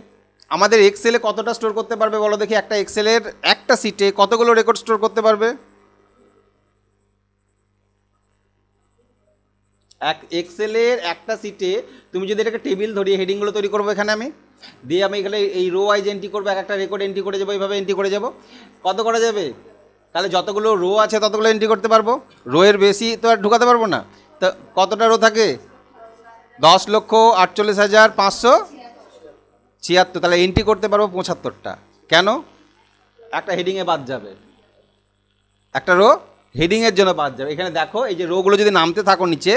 [SPEAKER 1] আমাদের এক্সেলে কতটা স্টোর করতে পারবে বলো দেখি? একটা এক্সেলের একটা সিটে কতগুলো রেকর্ড স্টোর করতে পারবে? এক্সেলের একটা সিটে তুমি যদি এটাকে টেবিল ধরি, হেডিংগুলো তৈরি করবো এখানে আমি, দিয়ে আমি এখানে এই রো ওয়াইজ এন্ট্রি করবো, একটা রেকর্ড এন্ট্রি করে যাবো, এইভাবে এন্ট্রি করে যাবো। কত করা যাবে? তাহলে যতগুলো রো আছে ততগুলো এন্ট্রি করতে পারবো, রো এর বেশি তো আর ঢুকাতে পারবো না। তো কতটা রো থাকে? 10,48,576। তাহলে এন্ট্রি করতে পারবো 75টা। কেন? একটা হেডিংয়ে বাদ যাবে, একটা রো হেডিংয়ের জন্য বাদ যাবে। এখানে দেখো এই যে রোগুলো যদি নামতে থাকো নিচে,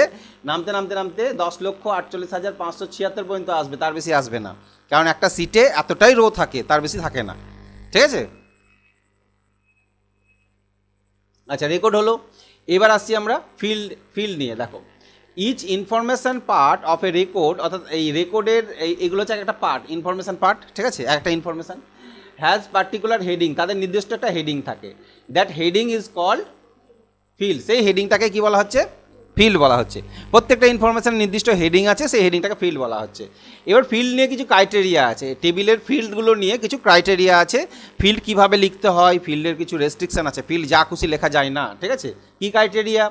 [SPEAKER 1] নামতে নামতে নামতে 10,48,576 পর্যন্ত আসবে, তার বেশি আসবে না, কারণ একটা সিটে এতটাই রো থাকে, তার বেশি থাকে না, ঠিক আছে? আচ্ছা, রেকর্ড হলো। এবার আসছি আমরা ফিল্ড নিয়ে। দেখো, each information part of a record, অর্থাৎ এই রেকর্ডের এইগুলো হচ্ছে একটা পার্ট, ইনফরমেশান পার্ট, ঠিক আছে? একটা ইনফরমেশান হ্যাজ পার্টিকুলার হেডিং, তাদের নির্দিষ্ট একটা হেডিং থাকে, that heading is called field. সেই হেডিংটাকে কি বলা হচ্ছে? ফিল্ড বলা হচ্ছে। প্রত্যেকটা ইনফরমেশান নির্দিষ্ট হেডিং আছে, সেই হেডিংটাকে ফিল্ড বলা হচ্ছে। এবার ফিল্ড নিয়ে কিছু ক্রাইটেরিয়া আছে, টেবিলের ফিল্ডগুলো নিয়ে কিছু ক্রাইটেরিয়া আছে। ফিল্ড কিভাবে লিখতে হয়, ফিল্ডের কিছু রেস্ট্রিকশান আছে, ফিল্ড যা খুশি লেখা যায় না, ঠিক আছে? কি ক্রাইটেরিয়া?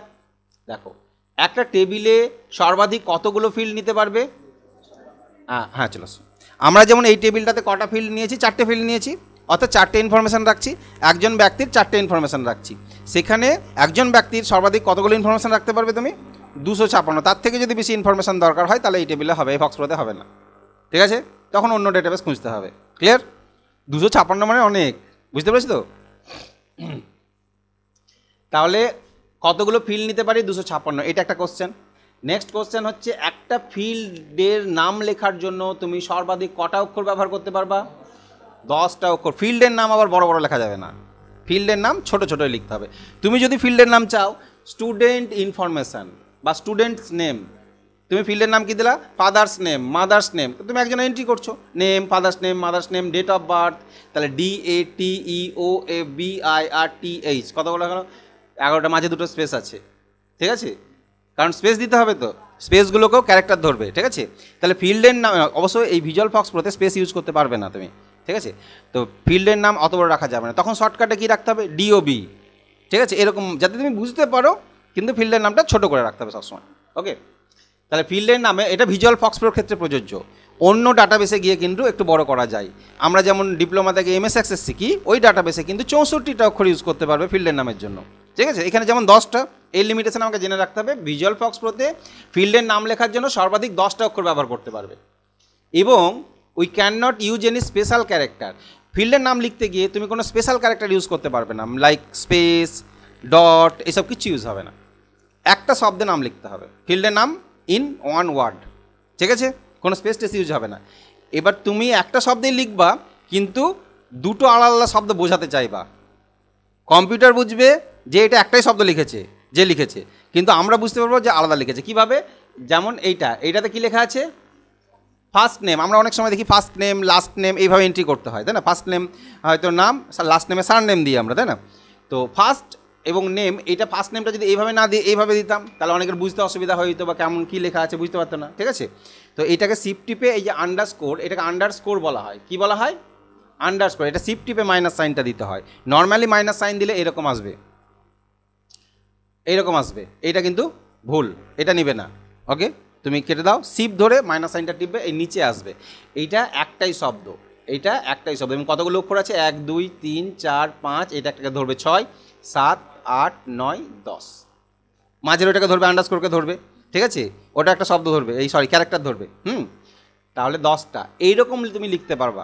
[SPEAKER 1] দেখো, একটা টেবিলে সর্বাধিক কতগুলো ফিল্ড নিতে পারবে? হ্যাঁ চলো, আমরা যেমন এই টেবিলটাতে কটা ফিল্ড নিয়েছি? 4টে ফিল্ড নিয়েছি, অর্থাৎ 4টে ইনফরমেশান রাখছি, একজন ব্যক্তির 4টে ইনফরমেশান রাখছি। সেখানে একজন ব্যক্তির সর্বাধিক কতগুলো ইনফরমেশান রাখতে পারবে তুমি? 256। তার থেকে যদি বেশি ইনফরমেশান দরকার হয় তাহলে এই টেবিলে হবে, ফক্সপ্রোতে হবে না, ঠিক আছে? তখন অন্য ডেটাবেস খুঁজতে হবে। ক্লিয়ার? 256 মানে অনেক, বুঝতে পেরেছি তো? তাহলে কতগুলো ফিল্ড নিতে পারি? 256। এটা একটা কোশ্চেন। নেক্সট কোশ্চেন হচ্ছে একটা ফিল্ডের নাম লেখার জন্য তুমি সর্বাধিক কটা অক্ষর ব্যবহার করতে পারবা? 10টা অক্ষর। ফিল্ডের নাম আবার বড় বড় লেখা যাবে না, ফিল্ডের নাম ছোট ছোটই লিখতে হবে। তুমি যদি ফিল্ডের নাম চাও স্টুডেন্ট ইনফরমেশান বা স্টুডেন্টস নেম, তুমি ফিল্ডের নাম কি দিলা? ফাদার্স নেম, মাদার্স নেম, তুমি একজন এন্ট্রি করছো name, father's name, mother's name, date of birth, তাহলে DATEOFBIRTH কত বলা গেল? 11টা, মাঝে দুটো স্পেস আছে, ঠিক আছে, কারণ স্পেস দিতে হবে তো, স্পেসগুলোকেও ক্যারেক্টার ধরবে, ঠিক আছে। তাহলে ফিল্ডের নাম অবশ্যই এই ভিজুয়াল ফক্স প্রোতে স্পেস ইউজ করতে পারবে না তুমি, ঠিক আছে। তো ফিল্ডের নাম অত বড় রাখা যাবে না, তখন শর্টকাটে কী রাখতে হবে? DOB, ঠিক আছে, এরকম যাতে তুমি বুঝতে পারো, কিন্তু ফিল্ডের নামটা ছোট করে রাখতে হবে সবসময়। ওকে, তাহলে ফিল্ডের নামে এটা ভিজুয়াল ফক্স প্রোর ক্ষেত্রে প্রযোজ্য। অন্য ডাটাবেসে গিয়ে কিন্তু একটু বড় করা যায়। আমরা যেমন ডিপ্লোমা থেকে MS অ্যাক্সেস শিখি, ওই ডাটাবেসে কিন্তু 64টা অক্ষর ইউজ করতে পারবে ফিল্ডের নামের জন্য, ঠিক আছে। এখানে যেমন 10টা, এই লিমিটেশন আমাকে জেনে রাখতে হবে। ভিজুয়াল ফক্স প্রোতে ফিল্ডের নাম লেখার জন্য সর্বাধিক 10টা অক্ষর ব্যবহার করতে পারবে, এবং we can not use any special character. ফিল্ডের নাম লিখতে গিয়ে তুমি কোনো স্পেশাল ক্যারেক্টার ইউজ করতে পারবে না, লাইক স্পেস, ডট, এসব কিছু ইউজ হবে না। একটা শব্দে নাম লিখতে হবে, ফিল্ডের নাম ইন ওয়ান ওয়ার্ড, ঠিক আছে, কোনো স্পেস টেস ইউজ হবে না। এবার তুমি একটা শব্দেই লিখবা, কিন্তু দুটো আলাদা আলাদা শব্দ বোঝাতে চাইবা, কম্পিউটার বুঝবে যে এটা একটাই শব্দ লিখেছে, যে লিখেছে, কিন্তু আমরা বুঝতে পারবো যে আলাদা লিখেছে। কিভাবে? যেমন এইটাতে কি লেখা আছে? First name. আমরা অনেক সময় দেখি ফার্স্ট নেম, লাস্ট নেম, এইভাবে এন্ট্রি করতে হয়, তাই না? ফার্স্ট নেম হয়তো নাম, লাস্ট নেমে সার নেম দিই আমরা, তাই না? তো ফার্স্ট এবং নেম, এইটা ফার্স্ট নেমটা যদি এইভাবে না দিয়ে এইভাবে দিতাম, তাহলে অনেকের বুঝতে অসুবিধা হইতো, বা কেমন কী লেখা আছে বুঝতে পারতো না, ঠিক আছে। তো এটাকে শিফট টিপে এই যে আন্ডারস্কোর, এটাকে আন্ডারস্কোর বলা হয়। কি বলা হয়? আন্ডারস্কোর। এটা শিফট টিপে মাইনাস সাইনটা দিতে হয়। নর্মালি মাইনাস সাইন দিলে এরকম আসবে, এইরকম আসবে, এটা কিন্তু ভুল, এটা নিবে না। ওকে, তুমি কেটে দাও, শিফট ধরে মাইনাস সাইনটা টিপবে, এই নিচে আসবে। এইটা একটাই শব্দ, এইটা একটাই শব্দ। এবং কতগুলো অক্ষর আছে? 1 2 3 4 5, এটা একটাকে ধরবে 6 7 8 9 10, মাঝের ওটাকে ধরবে, আন্ডারস্কোরকে ধরবে, ঠিক আছে, ওটা একটা শব্দ ধরবে, এই ক্যারেক্টার ধরবে। তাহলে 10টা এইরকম তুমি লিখতে পারবা।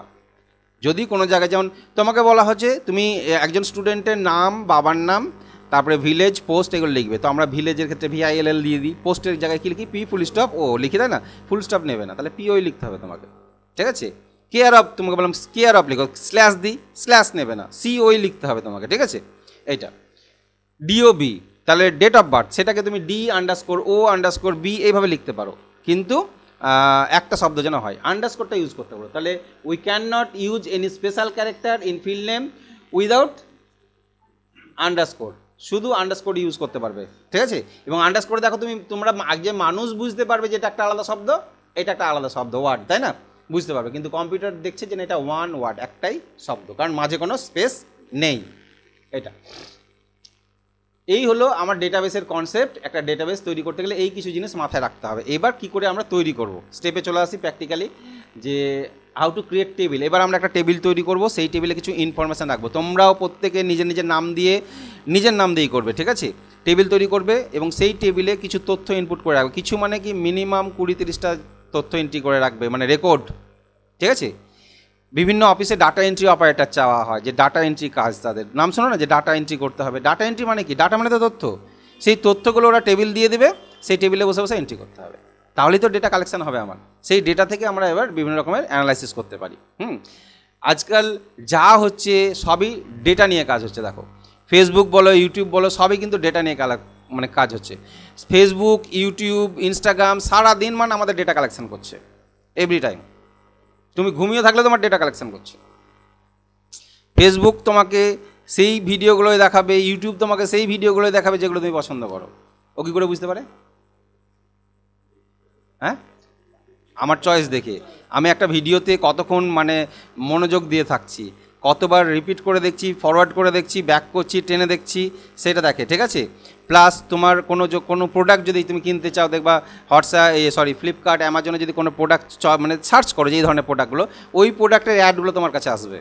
[SPEAKER 1] যদি কোনো জায়গায় যেমন তোমাকে বলা হচ্ছে তুমি একজন স্টুডেন্টের নাম, বাবার নাম, তারপরে ভিলেজ, পোস্ট, এগুলো লিখবে, তো আমরা ভিলেজের ক্ষেত্রে VILL দিয়ে দিই, পোস্টের জায়গায় কী লিখি? P ফুল স্টপ ও লিখি, তাই না? ফুল স্টপ নেবে না, তাহলে POই লিখতে হবে তোমাকে, ঠিক আছে। কেয়ার অফ, তোমাকে বললাম কেয়ার অফ লিখো, স্ল্যাশ দিই, স্ল্যাশ নেবে না, COই লিখতে হবে তোমাকে, ঠিক আছে। এইটা DOB, তাহলে ডেট অফ বার্থ, সেটাকে তুমি D_O_B এইভাবে লিখতে পারো, কিন্তু একটা শব্দ যেন হয়, আন্ডারস্কোরটা ইউজ করতে পারো। তাহলে we can not use any special character in field name without underscore, শুধু আন্ডারস্কোর ইউজ করতে পারবে, ঠিক আছে। এবং আন্ডারস্কোর দেখো তোমরা যে মানুষ বুঝতে পারবে যে এটা একটা আলাদা শব্দ, এটা একটা আলাদা শব্দ, ওয়ার্ড, তাই না? বুঝতে পারবে, কিন্তু কম্পিউটার দেখছে যে এটা ওয়ান ওয়ার্ড, একটাই শব্দ, কারণ মাঝে কোনো স্পেস নেই। এটা এই হলো আমার ডেটাবেসের কনসেপ্ট। একটা ডেটাবেস তৈরি করতে গেলে এই কিছু জিনিস মাথায় রাখতে হবে। এবার কি করে আমরা তৈরি করব, স্টেপে চলে আসি প্র্যাকটিক্যালি, যে হাউ টু ক্রিয়েট টেবিল। এবার আমরা একটা টেবিল তৈরি করব, সেই টেবিলে কিছু ইনফরমেশান রাখবো। তোমরাও প্রত্যেকে নিজের নিজের নাম দিয়েই করবে, ঠিক আছে। টেবিল তৈরি করবে এবং সেই টেবিলে কিছু তথ্য ইনপুট করে রাখবে। কিছু মানে কি, মিনিমাম 20-30টা তথ্য এন্ট্রি করে রাখবে, মানে রেকর্ড, ঠিক আছে। বিভিন্ন অফিসে ডাটা এন্ট্রি অপারেটর চাওয়া হয়, যে ডাটা এন্ট্রি কাজ, তাদের নাম শোনো না, যে ডাটা এন্ট্রি করতে হবে। ডাটা এন্ট্রি মানে কি? ডাটা মানে তো তথ্য, সেই তথ্যগুলো ওরা টেবিল দিয়ে দেবে, সেই টেবিলে বসে বসে এন্ট্রি করতে হবে, তাহলেই তো ডেটা কালেকশন হবে আমার। সেই ডেটা থেকে আমরা এবার বিভিন্ন রকমের অ্যানালাইসিস করতে পারি। আজকাল যা হচ্ছে সবই ডেটা নিয়ে কাজ হচ্ছে। দেখো, ফেসবুক বলো, ইউটিউব বলো, সবই কিন্তু ডেটা নিয়ে কাজ হচ্ছে। ফেসবুক, ইউটিউব, ইনস্টাগ্রাম সারাদিন আমাদের ডেটা কালেকশন করছে, এভরি টাইম। তুমি ঘুমিয়ে থাকলে তোমার ডেটা কালেকশন করছে। ফেসবুক তোমাকে সেই ভিডিওগুলোই দেখাবে, ইউটিউব তোমাকে সেই ভিডিওগুলোই দেখাবে যেগুলো তুমি পছন্দ করো। ও কী করে বুঝতে পারে? হ্যাঁ, আমার চয়েস দেখে আমি একটা ভিডিওতে কতক্ষণ মনোযোগ দিয়ে থাকছি, কতবার রিপিট করে দেখছি, ফরওয়ার্ড করে দেখছি, ব্যাক করছি, টেনে দেখছি, সেটা দেখে, ঠিক আছে। প্লাস তোমার কোনো প্রোডাক্ট যদি তুমি কিনতে চাও, দেখবা ফ্লিপকার্ট, অ্যামাজনে যদি কোনো প্রোডাক্ট সার্চ করো, যে এই ধরনের প্রোডাক্টগুলো, ওই প্রোডাক্টের অ্যাডগুলো তোমার কাছে আসবে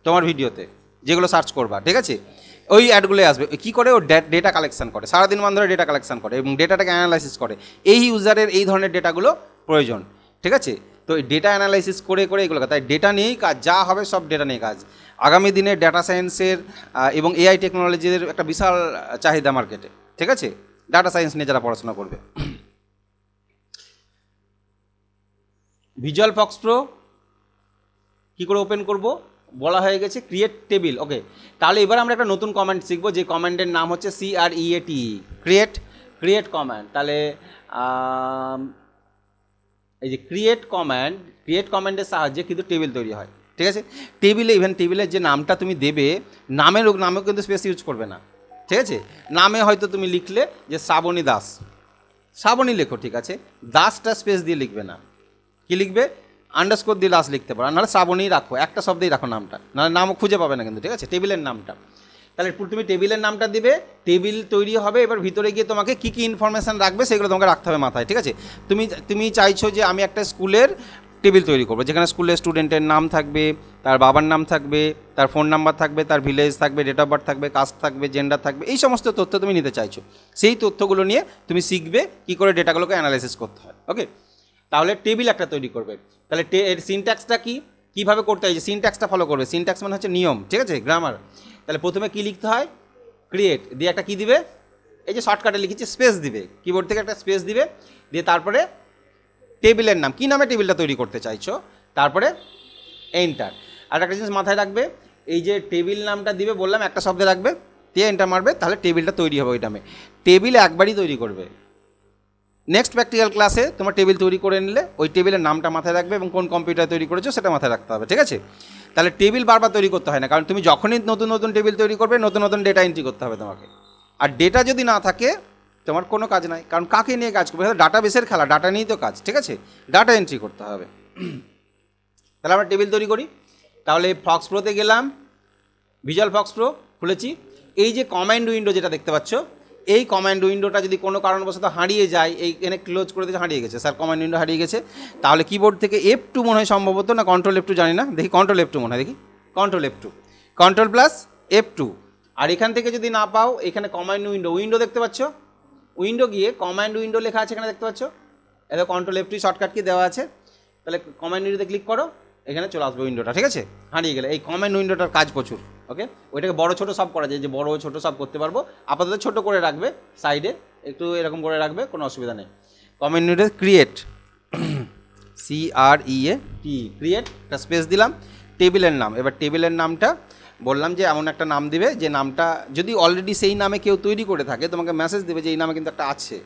[SPEAKER 1] তোমার ভিডিওতে, যেগুলো সার্চ করবা, ঠিক আছে। ওই অ্যাডগুলোই আসবে। কী করে? ও ডেটা কালেকশন করে, সারাদিন ধরে ডেটা কালেকশন করে এবং ডেটাটাকে অ্যানালাইসিস করে। এই ইউজারের এই ধরনের ডেটাগুলো প্রয়োজন, ঠিক আছে। তো এই ডেটা অ্যানালাইসিস করে এগুলো, তাই ডেটা নিয়েই কাজ, যা হবে সব ডেটা নিয়ে কাজ। আগামী দিনে ডেটা সায়েন্সের এবং এআই টেকনোলজির একটা বিশাল চাহিদা মার্কেটে, ঠিক আছে, ডাটা সায়েন্স নিয়ে যারা পড়াশোনা করবে। ভিজুয়াল ফক্স প্রো কী করে ওপেন করব বলা হয়ে গেছে, ক্রিয়েট টেবিল। ওকে, তাহলে এবার আমরা একটা নতুন কমান্ড শিখবো, যে কমান্ডের নাম হচ্ছে CREATE, ক্রিয়েট কমান্ড। তাহলে এই যে ক্রিয়েট কমান্ডের সাহায্যে কিন্তু টেবিল তৈরি হয়, ঠিক আছে। টেবিলের যে নামটা তুমি দেবে, নামেও কিন্তু স্পেস ইউজ করবে না, ঠিক আছে। নামে হয়তো তুমি লিখলে যে শ্রাবণী দাস, শ্রাবণী লেখো, ঠিক আছে, দাসটা স্পেস দিয়ে লিখবে না, কি লিখবে, আন্ডারস্কোর দিয়ে লাস্ট লিখতে পারো, নাহলে শ্রাবণী রাখো, একটা শব্দেই রাখো নামটা, নাহলে নামও খুঁজে পাবে না কিন্তু, ঠিক আছে, টেবিলের নামটা। তাহলে তুমি টেবিলের নামটা দিবে, টেবিল তৈরি হবে। এবার ভিতরে গিয়ে তোমাকে কী কী ইনফরমেশান রাখবে সেগুলো তোমাকে রাখতে হবে মাথায়, ঠিক আছে। তুমি চাইছো যে আমি একটা স্কুলের টেবিল তৈরি করবো, যেখানে স্কুলের স্টুডেন্টের নাম থাকবে, তার বাবার নাম থাকবে, তার ফোন নাম্বার থাকবে, তার ভিলেজ থাকবে, ডেট অফ বার্থ থাকবে, কাস্ট থাকবে, জেন্ডার থাকবে, এই সমস্ত তথ্য তুমি নিতে চাইছো। সেই তথ্যগুলো নিয়ে তুমি শিখবে কী করে ডেটাগুলোকে অ্যানালাইসিস করতে হয়। ওকে, তাহলে টেবিল একটা তৈরি করবে। তাহলে এর সিনট্যাক্সটা কীভাবে করতে হয়, যে সিনট্যাক্সটা ফলো করবে। সিনট্যাক্স মানে হচ্ছে নিয়ম, ঠিক আছে, গ্রামার। তাহলে প্রথমে কী লিখতে হয়, ক্রিয়েট দিয়ে একটা কী দিবে, এই যে শর্টকাটে লিখেছি স্পেস দিবে, কিবোর্ড থেকে একটা স্পেস দিবে, দিয়ে তারপরে টেবিলের নাম, কী নামে টেবিলটা তৈরি করতে চাইছো, তারপরে এন্টার। আর একটা জিনিস মাথায় রাখবে, এই যে টেবিল নামটা দিবে বললাম একটা শব্দে রাখবে, দিয়ে এন্টার মারবে, তাহলে টেবিলটা তৈরি হবে ওই নামে। টেবিল একবারই তৈরি করবে, নেক্সট প্র্যাকটিক্যাল ক্লাসে তোমার টেবিল তৈরি করে নিলে ওই টেবিলের নামটা মাথায় রাখবে এবং কোন কম্পিউটার তৈরি করেছো সেটা মাথায় রাখতে হবে, ঠিক আছে। তাহলে টেবিল বারবার তৈরি করতে হয় না, কারণ তুমি যখনই নতুন নতুন টেবিল তৈরি করবে নতুন নতুন ডেটা এন্ট্রি করতে হবে তোমাকে। আর ডেটা যদি না থাকে তোমার কোনো কাজ নাই, কারণ কাকে নিয়ে কাজ করবে, ডাটা বেসের খেলা, ডাটা নিয়েই তো কাজ, ঠিক আছে, ডাটা এন্ট্রি করতে হবে। তাহলে আমরা টেবিল তৈরি করি। তাহলে ফক্স প্রোতে গেলাম, ভিজুয়াল ফক্স প্রো খুলেছি। এই যে কমান্ড উইন্ডো যেটা দেখতে পাচ্ছ, এই কমান্ড উইন্ডোটা যদি কোনো কারণবশত হারিয়ে যায়, এইখানে ক্লোজ করে দিতে হারিয়ে গেছে, স্যার কমান্ড উইন্ডো হারিয়ে গেছে, তাহলে কিবোর্ড থেকে F2 মনে হয় সম্ভবত, না কন্ট্রোল F2 জানি না, দেখি কন্ট্রোল F2 মনে হয়, দেখি control F2, control plus F2। আর এখান থেকে যদি না পাও, এখানে কমান্ড উইন্ডো দেখতে পাচ্ছ, উইন্ডো গিয়ে কমান্ড উইন্ডো লেখা আছে এখানে দেখতে পাচ্ছ, এটা কন্ট্রোল F2 শর্টকাট কি দেওয়া আছে, তাহলে কমান্ড উইন্ডোতে ক্লিক করো, এখানে চলে আসবে উইন্ডোটা, ঠিক আছে, হারিয়ে গেলে। এই কমান্ড উইন্ডোটার কাজ প্রচুর, ওকে, ওইটাকে বড় ছোটো সব করা যায়, যে বড় ছোটো সব করতে পারবো। আপাতত ছোটো করে রাখবে, সাইডে একটু এরকম করে রাখবে, কোনো অসুবিধা নেই। Command window create, CREAT, create, একটা স্পেস দিলাম, টেবিলের নাম। এবার টেবিলের নামটা বললাম যে এমন একটা নাম দিবে যে নামটা যদি অলরেডি সেই নামে কেউ তৈরি করে থাকে, তোমাকে মেসেজ দেবে যে এই নামে কিন্তু একটা আছে,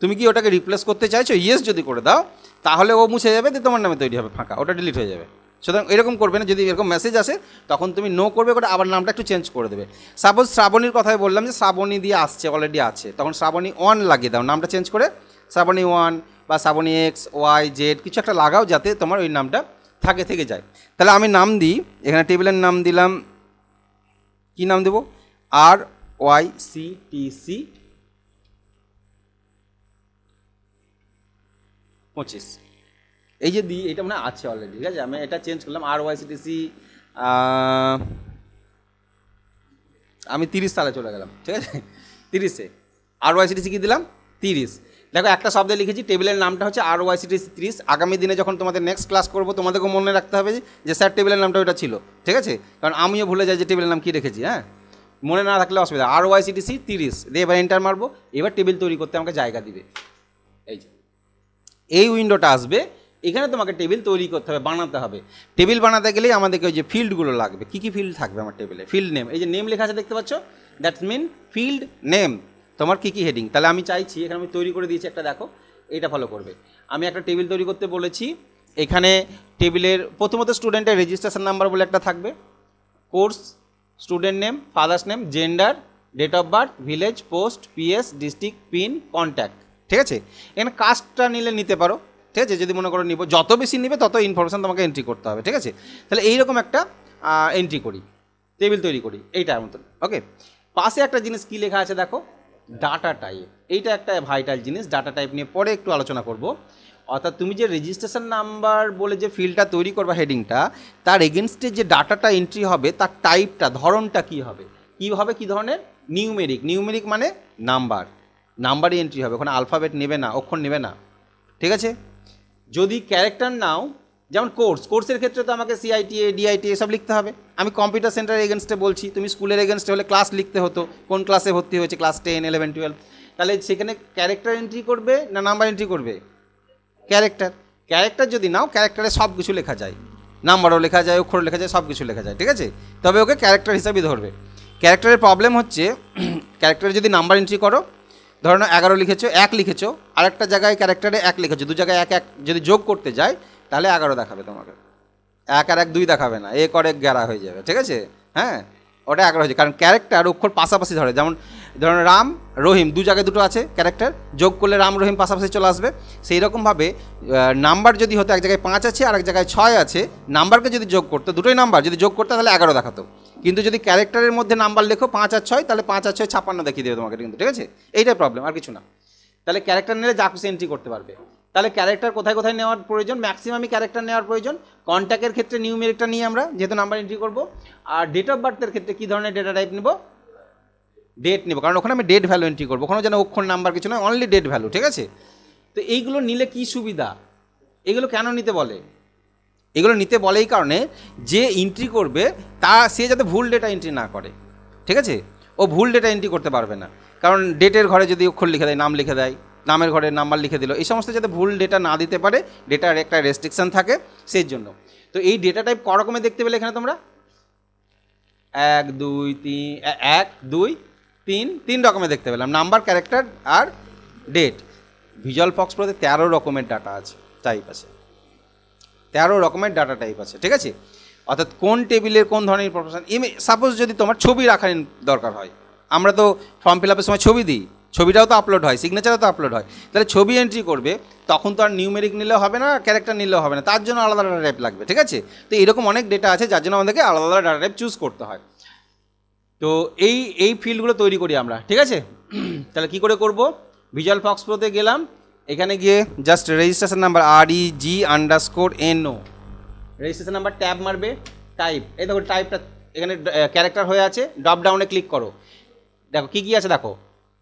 [SPEAKER 1] তুমি কি ওটাকে রিপ্লেস করতে চাইছো, ইয়েস যদি করে দাও তাহলে ও মুছে যাবে, দিয়ে তোমার নামে তৈরি হবে ফাঁকা, ওটা ডিলিট হয়ে যাবে। সুতরাং এরকম করবে না, যদি এরকম মেসেজ আসে তখন তুমি নো করবে, করে আবার নামটা একটু চেঞ্জ করে দেবে। সাপোজ শ্রাবণীর কথাই বললাম যে শ্রাবণী দিয়ে আসছে, অলরেডি আছে, তখন শ্রাবণী 1 লাগিয়ে দাও, নামটা চেঞ্জ করে শ্রাবণী 1 বা শ্রাবণী XYZ কিছু একটা লাগাও, যাতে তোমার ওই নামটা থেকে যায়। তাহলে আমি নাম দিই, এখানে টেবিলের নাম দিলাম, কি নাম দেবো, RYCTC 25। এই যে দিই, এটা মনে আছে অলরেডি, ঠিক আছে, আমি এটা চেঞ্জ করলাম, RYCTC, আমি 30 সালে চলে গেলাম, ঠিক আছে, 30-এ RYCTC কি দিলাম 30। দেখো একটা শব্দে লিখেছি, টেবিলের নামটা হচ্ছে RYCTC 30। আগামী দিনে যখন তোমাদের নেক্সট ক্লাস করবো তোমাদেরকে মনে রাখতে হবে যে স্যার টেবিলের নামটা ওইটা ছিল, ঠিক আছে, কারণ আমিও ভুলে যাই যে টেবিলের নাম কী রেখেছি, হ্যাঁ, মনে না থাকলে অসুবিধা। RYCTC 30 দিয়ে এবার এন্টার মারবো, এবার টেবিল তৈরি করতে আমাকে জায়গা দিবে, এই যে এই উইন্ডোটা আসবে, এখানে তোমাকে টেবিল তৈরি করতে হবে, বানাতে হবে। টেবিল বানাতে গেলেই আমাদেরকে ওই যে ফিল্ডগুলো লাগবে। কী কী ফিল্ড থাকবে আমার টেবিলে, ফিল্ড নেম, এই যে নেম লেখা আছে দেখতে পাচ্ছ, দ্যাটস মিন ফিল্ড নেম, তোমার কী কী হেডিং। তাহলে আমি চাইছি, এখানে আমি তৈরি করে দিয়েছি একটা, দেখো এইটা ফলো করবে। আমি একটা টেবিল তৈরি করতে বলেছি, এখানে টেবিলের প্রথমত স্টুডেন্টের রেজিস্ট্রেশন নাম্বার বলে একটা থাকবে, course, student name, father's name, gender, date of birth, village, post, PS, district, pin, contact, ঠিক আছে। এখানে কাস্টটা নিলে নিতে পারো, ঠিক আছে, যদি মনে করো নিব, যত বেশি নিবে তত ইনফরমেশান তোমাকে এন্ট্রি করতে হবে, ঠিক আছে। তাহলে এইরকম একটা এন্ট্রি করি, টেবিল তৈরি করি এইটার মতন, ওকে। পাশে একটা জিনিস কী লেখা আছে দেখো, ডাটা টাইপ, এইটা একটা ভাইটাল জিনিস। ডাটা টাইপ নিয়ে পরে একটু আলোচনা করব। অর্থাৎ তুমি যে রেজিস্ট্রেশন নাম্বার বলে যে ফিল্ডটা তৈরি করবা, হেডিংটা, তার এগেনস্টে যে ডাটাটা এন্ট্রি হবে তার টাইপটা, ধরনটা কী হবে, কী ধরনের, নিউমেরিক মানে নাম্বারই এন্ট্রি হবে, ওখানে আলফাবেট নেবে না, অক্ষর নেবে না, ঠিক আছে। যদি ক্যারেক্টার নাও যেমন কোর্সের ক্ষেত্রে তো আমাকে সিআইটিএ ডিআইটিএ সব লিখতে হবে। আমি কম্পিউটার সেন্টারের এগেনস্টে বলছি, তুমি স্কুলের এগেনস্টে হলে ক্লাস লিখতে হতো, কোন ক্লাসে ভর্তি হয়েছে, ক্লাস 10, 11, 12। তাহলে সেখানে ক্যারেক্টার এন্ট্রি করবে না নাম্বার এন্ট্রি করবে? ক্যারেক্টার যদি নাও, ক্যারেক্টারে সব কিছু লেখা যায়, নাম্বারও লেখা যায়, অক্ষরও লেখা যায়, সব কিছু লেখা যায়, ঠিক আছে? তবে ওকে ক্যারেক্টার হিসাবেই ধরবে। ক্যারেক্টারের প্রবলেম হচ্ছে, ক্যারেক্টারে যদি নাম্বার এন্ট্রি করো, ধরো 11 লিখেছো, 1 লিখেছো, আরেকটা জায়গায় ক্যারেক্টারে 1 লিখেছো, দু জায়গায় 1 1 যদি যোগ করতে যায় তাহলে 11 দেখাবে তোমাকে, 1 আর 1 2 দেখাবে না, 1 আর 1 11 হয়ে যাবে, ঠিক আছে? হ্যাঁ, ওটা 11 হয়ে যায়, কারণ ক্যারেক্টার অক্ষর পাশাপাশি ধরে। যেমন ধরুন রাম রহিম, দু জায়গায় দুটো আছে ক্যারেক্টার, যোগ করলে রাম রহিম পাশাপাশি চলে আসবে। সেই রকমভাবে নাম্বার যদি হতো, এক জায়গায় 5 আছে আর এক জায়গায় 6 আছে, নাম্বারকে যদি যোগ করতো, দুটোই নাম্বার যদি যোগ করতো তাহলে 11 দেখাতো। কিন্তু যদি ক্যারেক্টারের মধ্যে নাম্বার লেখো 5 আর 6, তাহলে 5 আর 6 56 দেখিয়ে দেবে তোমাকে, কিন্তু ঠিক আছে? এইটাই প্রবলেম, আর কিছু না। তাহলে ক্যারেক্টার নিলে যা খুশি এন্ট্রি করতে পারবে। তাহলে ক্যারেক্টার কোথায় কোথায় নেওয়ার প্রয়োজন? ম্যাক্সিমামই ক্যারেক্টার নেওয়ার প্রয়োজন। কন্ট্যাক্টের ক্ষেত্রে নিউমেরিকটা নিয়ে আমরা যেহেতু নাম্বার এন্ট্রি করবো। আর ডেট অফ বার্থের ক্ষেত্রে কী ধরনের ডেটা টাইপ নেব? ডেট নেব, কারণ ওখানে আমি ডেট ভ্যালু এন্ট্রি করবো, ওখানে যেন অক্ষর নাম্বার কিছু নয়, অনলি ডেট ভ্যালু, ঠিক আছে? তো এইগুলো নিলে কি সুবিধা? এগুলো কেন নিতে বলে? এগুলো নিতে বলে এই কারণে, যে এন্ট্রি করবে সে যাতে ভুল ডেটা এন্ট্রি না করে, ঠিক আছে? ও ভুল ডেটা এন্ট্রি করতে পারবে না, কারণ ডেটের ঘরে যদি অক্ষর লিখে দেয়, নাম লিখে দেয়, নামের ঘরে নাম্বার লিখে দিল, এই সমস্ত যাতে ভুল ডেটা না দিতে পারে, ডেটার একটা রেস্ট্রিকশান থাকে, সেই জন্য। তো এই ডেটা টাইপ ক রকমের দেখতে পেলে এখানে তোমরা? 1 2 3 3 রকমের দেখতে পেলাম, নাম্বার, ক্যারেক্টার আর ডেট। ভিজুয়াল ফক্স প্রোতে 13 রকমের ডাটা আছে, টাইপ আছে, 13 রকমের ডাটা টাইপ আছে, ঠিক আছে? অর্থাৎ কোন টেবিলের কোন ধরনের ইনফরমেশান। সাপোজ যদি তোমার ছবি রাখার দরকার হয়, আমরা তো ফর্ম ফিল আপের সময় ছবি দিই, ছবিটাও তো আপলোড হয়, সিগনেচারও তো আপলোড হয়, তাহলে ছবি এন্ট্রি করবে, তখন তো আর নিউমেরিক নিলেও হবে না, ক্যারেক্টার নিলেও হবে না, তার জন্য আলাদা ডাটা টাইপ লাগবে, ঠিক আছে? তো এরকম অনেক ডেটা আছে যার জন্য আমাদেরকে আলাদা আলাদা ডাটা টাইপ চুজ করতে হয়। তো এই ফিল্ডগুলো তৈরি করি আমরা, ঠিক আছে? তাহলে কী করে করব? ভিজুয়াল ফক্স প্রোতে গেলাম, এখানে গিয়ে just registration number REG_NO, registration number, tab মারবে, টাইপ, এই দেখো টাইপটা এখানে ক্যারেক্টার হয়ে আছে, ড্রপ ডাউনে ক্লিক করো, দেখো কী কী আছে দেখো,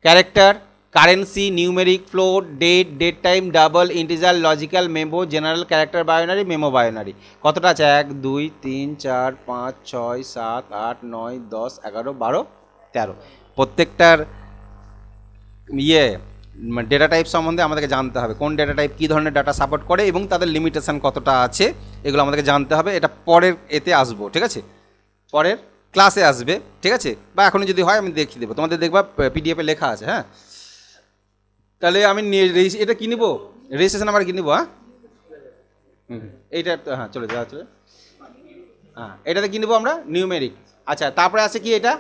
[SPEAKER 1] character, currency, numeric, float, date time, double, integer, logical, memo, general, character binary, memo binary. কতটা আছে? 1 2 3 4 5 6 7 8 9 10 11 12 13। প্রত্যেকটার ডেটা টাইপ সম্বন্ধে আমাদেরকে জানতে হবে, কোন ডেটা টাইপ কী ধরনের ডাটা সাপোর্ট করে এবং তাদের লিমিটেশান কতটা আছে, এগুলো আমাদেরকে জানতে হবে। এটা পরের এতে আসবো, ঠিক আছে? পরের ক্লাসে আসবে, ঠিক আছে? বা এখনও যদি হয় আমি দেখিয়ে দেবো, তোমাদের দেখবা PDF-এ লেখা আছে। হ্যাঁ, তাহলে আমি এটা কী নিব? রেজিস্ট্রেশন নাম্বার কী নিব? হ্যাঁ, এইটা, হ্যাঁ চলে যাওয়া চলে, হ্যাঁ এটাতে কী নেবো আমরা? নিউমেরিক। আচ্ছা, তারপরে আছে কি এটা?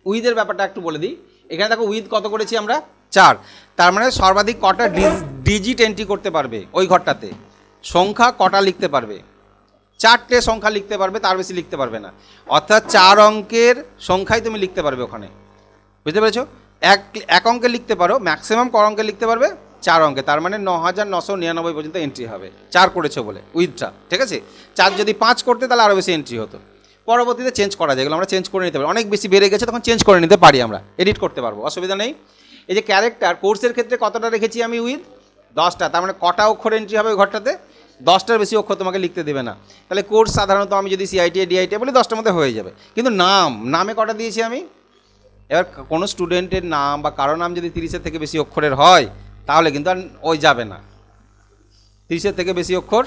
[SPEAKER 1] উইথের ব্যাপারটা একটু বলে দিই। এখানে দেখো উইথ কত করেছি আমরা? 4। তার মানে সর্বাধিক কটা ডিজিট এন্ট্রি করতে পারবে ওই ঘরটাতে, সংখ্যা কটা লিখতে পারবে? 4টে সংখ্যা লিখতে পারবে, তার বেশি লিখতে পারবে না। অর্থাৎ 4 অঙ্কের সংখ্যাই তুমি লিখতে পারবে ওখানে, বুঝতে পেরেছো? এক অঙ্কে লিখতে পারো, ম্যাক্সিমাম ক অঙ্কে লিখতে পারবে? 4 অঙ্কে, তার মানে 9999 পর্যন্ত এন্ট্রি হবে 4 করেছো বলে উইথটা, ঠিক আছে? 4 যদি 5 করতে তাহলে আরও বেশি এন্ট্রি হতো। পরবর্তীতে চেঞ্জ করা যায়, এগুলো আমরা চেঞ্জ করে নিতে পারি, অনেক বেশি বেড়ে গেছে তখন চেঞ্জ করে নিতে পারি, আমরা এডিট করতে পারবো, অসুবিধা নেই। এই যে ক্যারেক্টার, কোর্সের ক্ষেত্রে কতটা রেখেছি আমি? উইথ 10টা, তার মানে কটা অক্ষর এন্ট্রি হবে ওই ঘরটাতে? 10টার বেশি অক্ষর তোমাকে লিখতে দেবে না। তাহলে কোর্স সাধারণত আমি যদি CITA DITA বলি 10টার মধ্যে হয়ে যাবে, কিন্তু নামে কটা দিয়েছি আমি? এবার কোনো স্টুডেন্টের নাম বা কারো নাম যদি 30-এর থেকে বেশি অক্ষরের হয় তাহলে কিন্তু আর ওই যাবে না। 30-এর থেকে বেশি অক্ষর,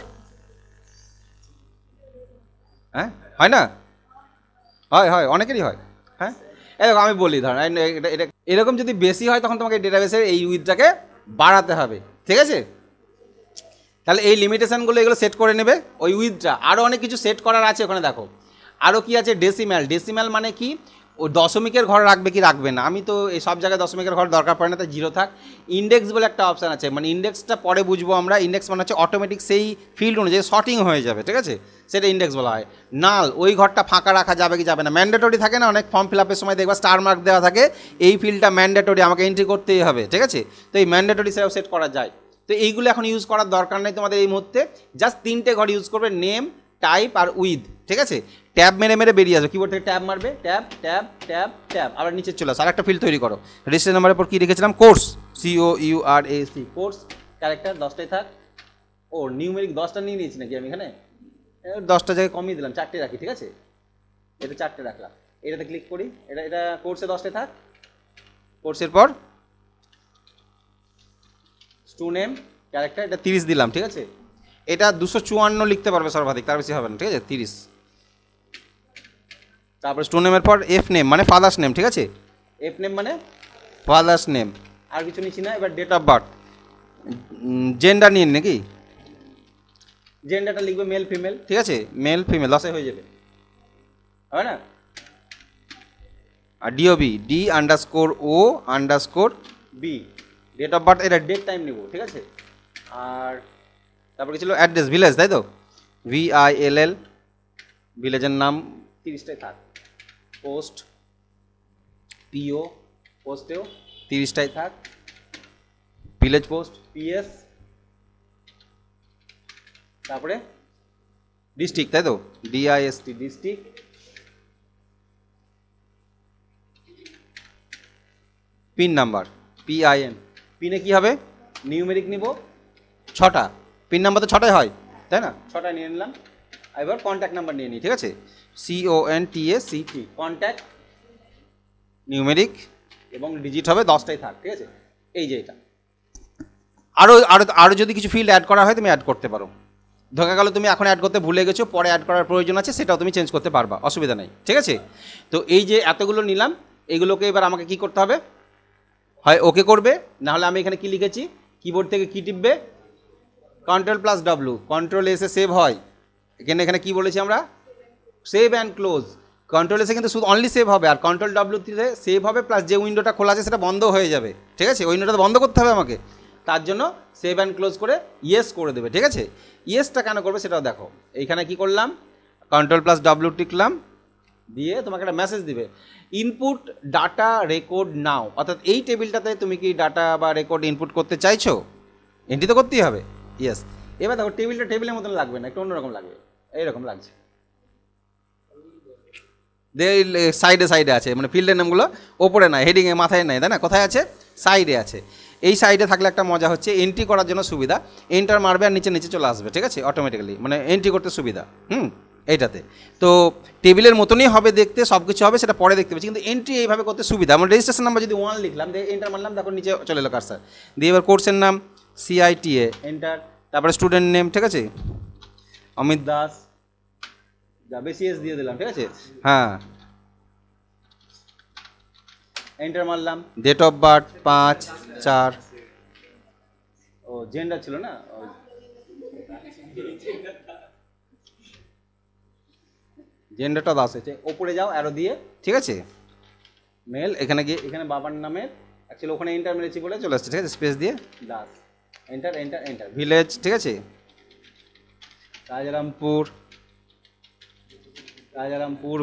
[SPEAKER 1] হ্যাঁ হয় না? হয়, অনেকেরই হয়। হ্যাঁ, এরকম আমি বলি, ধর এটা এরকম যদি বেশি হয় তখন তোমাকে ডেটাবেসের এই উইথটাকে বাড়াতে হবে, ঠিক আছে? তাহলে এই লিমিটেশানগুলো এগুলো সেট করে নেবে ওই উইথটা। আরও অনেক কিছু সেট করার আছে ওখানে, দেখো আরও কি আছে? ডেসিম্যাল মানে কি? ও দশমিকের ঘর রাখবে কি রাখবে না। আমি তো এই সব জায়গায় দশমিকের ঘর দরকার পড়ে না, তাই 0 থাক। ইন্ডেক্স বলে একটা অপশান আছে, মানে ইন্ডেক্সটা পরে বুঝবো আমরা। ইন্ডেক্স মানে হচ্ছে অটোমেটিক সেই ফিল্ড অনুযায়ী শর্টিং হয়ে যাবে, ঠিক আছে? সেটা ইন্ডেক্স বলা হয়। নাল, ওই ঘরটা ফাঁকা রাখা যাবে কি যাবে না। ম্যান্ডেটরি থাকে না, অনেক ফর্ম ফিল আপের সময় দেখবা স্টার মার্ক দেওয়া থাকে, এই ফিল্ডটা ম্যান্ডেটরি, আমাকে এন্ট্রি করতেই হবে, ঠিক আছে? তো এই ম্যান্ডেটরি সেটাও সেট করা যায়। তো এইগুলো এখন ইউজ করার দরকার নেই তোমাদের এই মুহূর্তে, জাস্ট 3টে ঘর ইউজ করবে, নেম, টাইপ আর উইথ, ঠিক আছে? ট্যাব মেরে বেরিয়ে আসবে, কিবোর্ড থেকে ট্যাব মারবে, ট্যাব, আবার নিচে চলে আসো, আর একটা ফিল্ড তৈরি করো। রেজিস্ট্রেশন নাম্বারের পর কী রেখেছিলাম? Course, COURAC, course. ক্যারেক্টার 10টাই থাক, ও নিউমেরিক 10টা নিয়ে নিয়েছি নাকি আমি এখানে? 10টা জায়গায় কমিয়ে দিলাম, 4টে রাখি, ঠিক আছে? এটা 4টে রাখলাম, এটাতে ক্লিক করি, এটা কোর্সে 10টে থাক। কোর্সের পর স্টু নেম ক্যারেক্টার, এটা 30 দিলাম, ঠিক আছে? এটা 254 লিখতে পারবে সর্বাধিক, তার বেশি হবে না, ঠিক আছে? 30। তারপরে স্টু নেমের পর এফ নেম মানে ফাদার্স নেম, ঠিক আছে? এফ নেম মানে ফাদার্স নেম, আর কিছু নিচ্ছি না। এবার ডেট অফ বার্থ, জেন্ডার নিন নাকি? জেন্ডারটা লিখবে মেল ফিমেল, ঠিক আছে? মেল ফিমেল 10 হয়ে যাবে, হবে না? আর DOB D_O_B, date of birth, এটা ডেট টাইম নেব, ঠিক আছে? আর তারপর কি ছিল? অ্যাড্রেস, ভিলেজ, তাই তো? VILL, ভিলেজের নাম 30টাই থাক। পোস্ট, PO, পোস্টেও 30টাই থাক। Village post, PS। তারপরে ডিস্ট্রিক্ট, তাই তো? DIST, district. Pin number, PIN, পিনে কি হবে? নিউমেরিক নিব 6টা, পিন নাম্বার তো 6টাই হয়, তাই না? 6টা নিয়ে নিলাম। এবার কন্ট্যাক্ট নাম্বার নিয়ে নিই, ঠিক আছে? CONTACT, কন্ট্যাক্ট, নিউমেরিক এবং ডিজিট হবে 10টাই থাক, ঠিক আছে? এই যে এটা। আরও যদি কিছু ফিল্ড অ্যাড করা হয় তুমি অ্যাড করতে পারো। দেখা গেল তুমি এখন অ্যাড করতে ভুলে গেছো, পরে অ্যাড করার প্রয়োজন আছে, সেটাও তুমি চেঞ্জ করতে পারবা, অসুবিধা নেই, ঠিক আছে? তো এই যে এতগুলো নিলাম, এইগুলোকে এবার আমাকে কি করতে হবে? হয় ওকে করবে, না হলে আমি এখানে কি লিখেছি, কিবোর্ড থেকে কি টিপবে? Ctrl+W, Ctrl+S এ সেভ হয়। এখানে কি বলেছি আমরা? Save and close. Ctrl+S এ কিন্তু শুধু অনলি সেভ হবে, আর Ctrl+W তে সেভ হবে, প্লাস যে উইন্ডোটা খোলা আছে সেটা বন্ধ হয়ে যাবে, ঠিক আছে? উইন্ডোটা বন্ধ করতে হবে আমাকে, তার জন্য সেভ অ্যান্ড ক্লোজ করে ইয়েস করে দেবে, ঠিক আছে? ইয়েসটা কেন করবে সেটাও দেখো। এইখানে কি করলাম? Ctrl+W টিকলাম, দিয়ে তোমাকে একটা মেসেজ দিবে, ইনপুট ডাটা রেকর্ড নাও। অর্থাৎ এই টেবিলটাতে তুমি কি ডাটা বা রেকর্ড ইনপুট করতে চাইছো? এন্ট্রি তো করতেই হবে, ইয়েস। এবার দেখো টেবিলটা টেবিলের মতন লাগবে না, একটু অন্যরকম লাগবে, এইরকম লাগছে। সাইডে আছে, মানে ফিল্ডের নামগুলো ওপরে নাই, হেডিংয়ে মাথায় নাই, তাই না? কোথায় আছে? সাইডে আছে। এই সাইডে থাকলে একটা মজা হচ্ছে, এন্ট্রি করার জন্য সুবিধা, এন্টার মারবে আর নিচে চলে আসবে, ঠিক আছে? অটোমেটিক্যালি, মানে এন্ট্রি করতে সুবিধা। এইটাতে তো টেবিলের মতনই হবে দেখতে, সব কিছু হবে, সেটা পরে দেখতে পাচ্ছি, কিন্তু এন্ট্রি এইভাবে করতে সুবিধা। আমার রেজিস্ট্রেশন নাম্বার যদি 1 লিখলাম, দিয়ে এন্টার মারলাম, দেখো নিচে চলে এলো কার্সার, দিয়ে এবার কোর্সের নাম CITA, এন্টার। তারপরে স্টুডেন্ট নেম, ঠিক আছে? অমিত দাস, যাবে CS দিয়ে দিলাম, ঠিক আছে? হ্যাঁ, এন্টার মারলাম। ডেট অফ বার্থ 5/4, ও জেন্ডার ছিল না, জেন্ডারটা 10 হয়েছে। ওপরে যাও অ্যারো দিয়ে, ঠিক আছে? মেল, এখানে গিয়ে এখানে বাবার নামের, অ্যাকচুয়ালি ওখানে এন্টার মেরেছি বলে চলে আসছে, ঠিক আছে? স্পেস দিয়ে Das, enter enter enter. Village, ঠিক আছে? রাজারামপুর,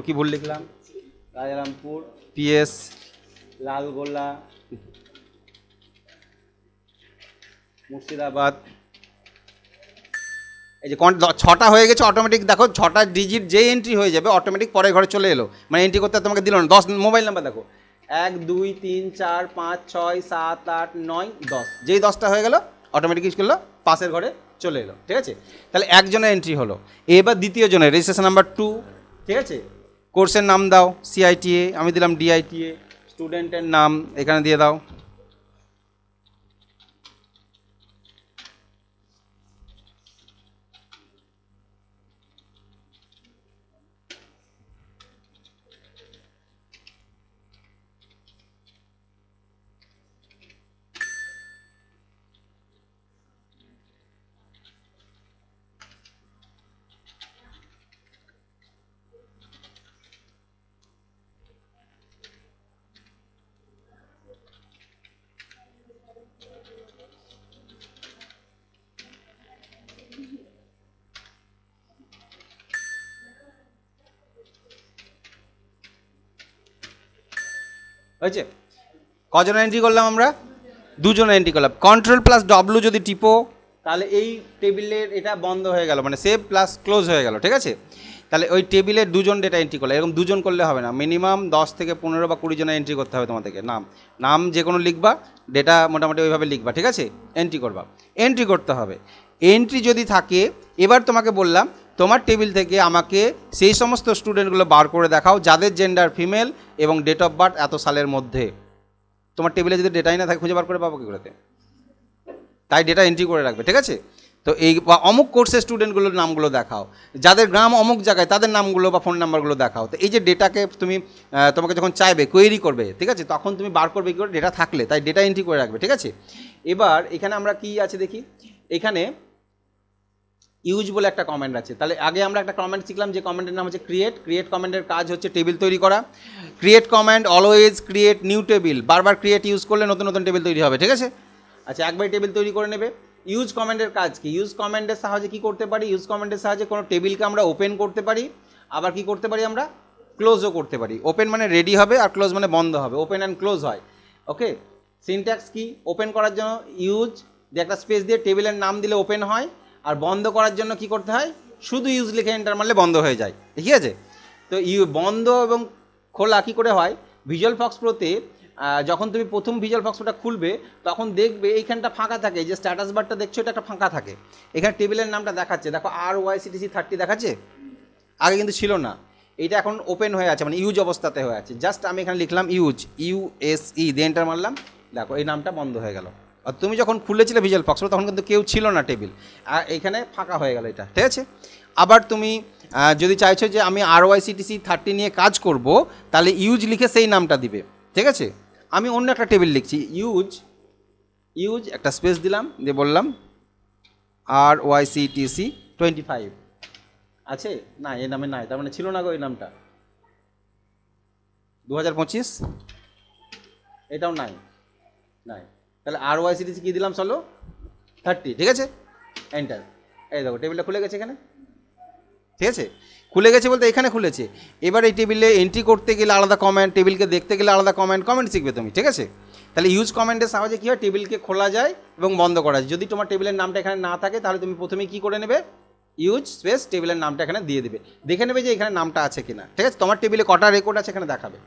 [SPEAKER 1] কি ভুল লিখলাম? রাজারামপুর। PS লালগোলা, মুর্শিদাবাদ। এই যে 6টা হয়ে গেছে অটোমেটিক, দেখো 6টা ডিজিট যেই এন্ট্রি হয়ে যাবে অটোমেটিক পরের ঘরে চলে এলো, মানে এন্ট্রি করতে তোমাকে দিল না। 10 মোবাইল নাম্বার দেখো, 1 2 3 4 5 6 7 8 9 10, যেই 10টা হয়ে গেল অটোমেটিক কি করলো? পাশের ঘরে চলে এলো, ঠিক আছে? তাহলে একজনের এন্ট্রি হলো। এবার দ্বিতীয় জনের রেজিস্ট্রেশন নাম্বার 2, ঠিক আছে? কোর্সের নাম দাও CITA, আমি দিলাম DITA। স্টুডেন্টের নাম এখানে দিয়ে দাও, হয়েছে? কজনের এন্ট্রি করলাম আমরা? 2 জনের এন্ট্রি করলাম। Ctrl+W যদি টিপো তাহলে এই টেবিলের এটা বন্ধ হয়ে গেল, মানে সেভ প্লাস ক্লোজ হয়ে গেল, ঠিক আছে? তাহলে ওই টেবিলের 2 জন ডেটা এন্ট্রি করলে, এরকম 2 জন করলে হবে না, মিনিমাম 10 থেকে 15 বা 20 জনের এন্ট্রি করতে হবে তোমাদেরকে। নাম যে কোনো লিখবা, ডেটা মোটামুটি ওইভাবে লিখবা, ঠিক আছে? এন্ট্রি করবা, এন্ট্রি করতে হবে। এন্ট্রি যদি থাকে, এবার তোমাকে বললাম তোমার টেবিল থেকে আমাকে সেই সমস্ত স্টুডেন্টগুলো বার করে দেখাও যাদের জেন্ডার ফিমেল এবং ডেট অফ বার্থ এত সালের মধ্যে। তোমার টেবিলে যদি ডেটাই না থাকে খুঁজে বার করে পাবো কী করতে? তাই ডেটা এন্ট্রি করে রাখবে, ঠিক আছে? তো এই বা অমুক কোর্সের স্টুডেন্টগুলোর নামগুলো দেখাও, যাদের গ্রাম অমুক জায়গায় তাদের নামগুলো বা ফোন নাম্বারগুলো দেখাও। তো এই যে ডেটাকে তুমি তোমাকে যখন চাইবে কোয়েরি করবে, ঠিক আছে, তখন তুমি বার করবে কী করে? ডেটা থাকলে, তাই ডেটা এন্ট্রি করে রাখবে, ঠিক আছে? এবার এখানে আমরা কি আছে দেখি, এখানে ইউজ বলে একটা কমেন্ট আছে। তাহলে আগে আমরা একটা কমেন্ট শিখলাম যে কমেন্টের নাম হচ্ছে ক্রিয়েট। ক্রিয়েট কমেন্টের কাজ হচ্ছে টেবিল তৈরি করা। Create comment always create new table, বারবার ক্রিয়েট ইউজ করলে নতুন নতুন টেবিল তৈরি হবে, ঠিক আছে? আচ্ছা, একবার টেবিল তৈরি করে নেবে। ইউজ কমেন্টের কাজ কি? ইউজ কমেন্টের সাহায্যে কী করতে পারি? ইউজ কমেন্টের সাহায্যে কোনো টেবিলকে আমরা ওপেন করতে পারি, আবার কি করতে পারি? আমরা ক্লোজও করতে পারি। ওপেন মানে রেডি হবে, আর ক্লোজ মানে বন্ধ হবে, ওপেন অ্যান্ড ক্লোজ হয়। ওকে, সিনট্যাক্স কি? ওপেন করার জন্য ইউজ দিয়ে একটা স্পেস দিয়ে টেবিলের নাম দিলে ওপেন হয়, আর বন্ধ করার জন্য কি করতে হয়? শুধু ইউজ লিখে এন্টার মারলে বন্ধ হয়ে যায়, ঠিক আছে? তো বন্ধ এবং খোলা কী করে হয়? ভিজুয়াল ফক্স প্রোতে যখন তুমি প্রথম ভিজুয়াল ফক্স প্রোটা খুলবে তখন দেখবে এইখানটা ফাঁকা থাকে, যে স্ট্যাটাস বারটা দেখছো এটা একটা ফাঁকা থাকে। এখানে টেবিলের নামটা দেখাচ্ছে, দেখো RYCTC30 দেখাচ্ছে, আগে কিন্তু ছিল না। এটা এখন ওপেন হয়ে আছে, মানে ইউজ অবস্থাতে হয়ে আছে। জাস্ট আমি এখানে লিখলাম ইউজ, USE দিয়ে এন্টার মারলাম, দেখো এই নামটা বন্ধ হয়ে গেল। আর তুমি যখন খুলেছিলে ভিজুয়াল ফক্স প্রো তখন কিন্তু কেউ ছিল না টেবিল, আর এইখানে ফাঁকা হয়ে গেল এটা, ঠিক আছে? আবার তুমি যদি চাইছো যে আমি RYCTC30 নিয়ে কাজ করব, তাহলে ইউজ লিখে সেই নামটা দিবে, ঠিক আছে? আমি অন্য একটা টেবিল লিখছি, ইউজ একটা স্পেস দিলাম, দিয়ে বললাম RYCTC25 আছে না, এই নামে নাই, তার মানে ছিল না গো এই নামটা। 2025 এটাও নাই, তাহলে RYCTC কী দিলাম? চলো 30, ঠিক আছে? এন্টার। এই দেখো টেবিলটা খুলে গেছে এখানে, ঠিক আছে? খুলে গেছে বলতে এখানে খুলেছে। এবার এই টেবিলে এন্ট্রি করতে গেলে আলাদা কমেন্ট, টেবিলকে দেখতে গেলে আলাদা কমেন্ট শিখবে তুমি, ঠিক আছে? তাহলে ইউজ কমেন্টের সাহায্যে কী হয়? টেবিলকে খোলা যায় এবং বন্ধ করা যায়। যদি তোমার টেবিলের নামটা এখানে না থাকে তাহলে তুমি প্রথমেই কী করে নেবে? ইউজ স্পেস টেবিলের নামটা এখানে দিয়ে দেবে, দেখে নেবে যে এখানে নামটা আছে কিনা, ঠিক আছে? তোমার টেবিলে কটা রেকর্ড আছে এখানে দেখাবে।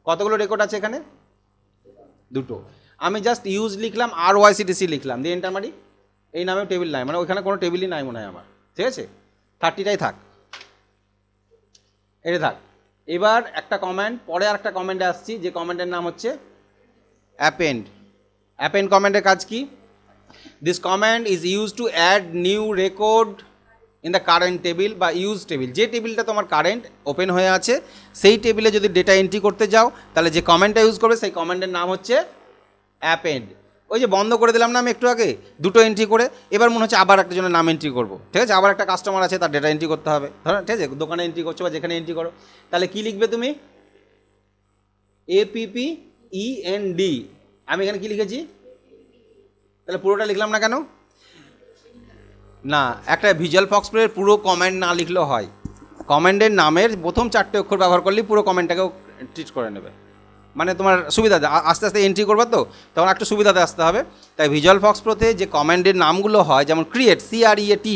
[SPEAKER 1] কতগুলো রেকর্ড আছে এখানে? দুটো। আমি জাস্ট ইউজ লিখলাম, RYCTC লিখলাম, দিয়ে এন্টার মারি, এই নামেও টেবিল নাই, মানে ওইখানে কোনো টেবিলই নাই মনে হয় আমার, ঠিক আছে? 30টাই থাক, এটা থাক। এবার একটা কমেন্ট, পরে আর একটা কমেন্টে আসছি, যে কমেন্টের নাম হচ্ছে অ্যাপেন্ড। অ্যাপেন্ড কমেন্টের কাজ কি? This command is use to add new record in the current table বা ইউজ টেবিল। যে টেবিলটা তোমার কারেন্ট ওপেন হয়ে আছে সেই টেবিলে যদি ডেটা এন্ট্রি করতে যাও, তাহলে যে কমেন্টটা ইউজ করবে সেই কমেন্টের নাম হচ্ছে অ্যাপেন্ড। ওই যে বন্ধ করে দিলাম না আমি একটু আগে, দুটো এন্ট্রি করে, এবার মনে হচ্ছে আবার একটা জনের নাম এন্ট্রি করবো, ঠিক আছে? আবার একটা কাস্টমার আছে, তার ডেটা এন্ট্রি করতে হবে, ধরো, ঠিক আছে? দোকানে এন্ট্রি করছো বা যেখানে এন্ট্রি করো, তাহলে কী লিখবে তুমি? APPEND। আমি এখানে কী লিখেছি? তাহলে পুরোটা লিখলাম না কেন? না, একটা ভিজুয়াল ফক্স প্রোর পুরো কমেন্ট না লিখলেও হয়। কমেন্টের নামের প্রথম 4টে অক্ষর ব্যবহার করলেই পুরো কমেন্টটাকেও ট্রিট করে নেবে, মানে তোমার সুবিধাতে আস্তে আস্তে এন্ট্রি করবে, তো তখন একটু সুবিধাতে আসতে হবে। তাই ভিজুয়াল ফক্স প্রোতে যে কমেন্টের নামগুলো হয়, যেমন ক্রিয়েট, CREAT,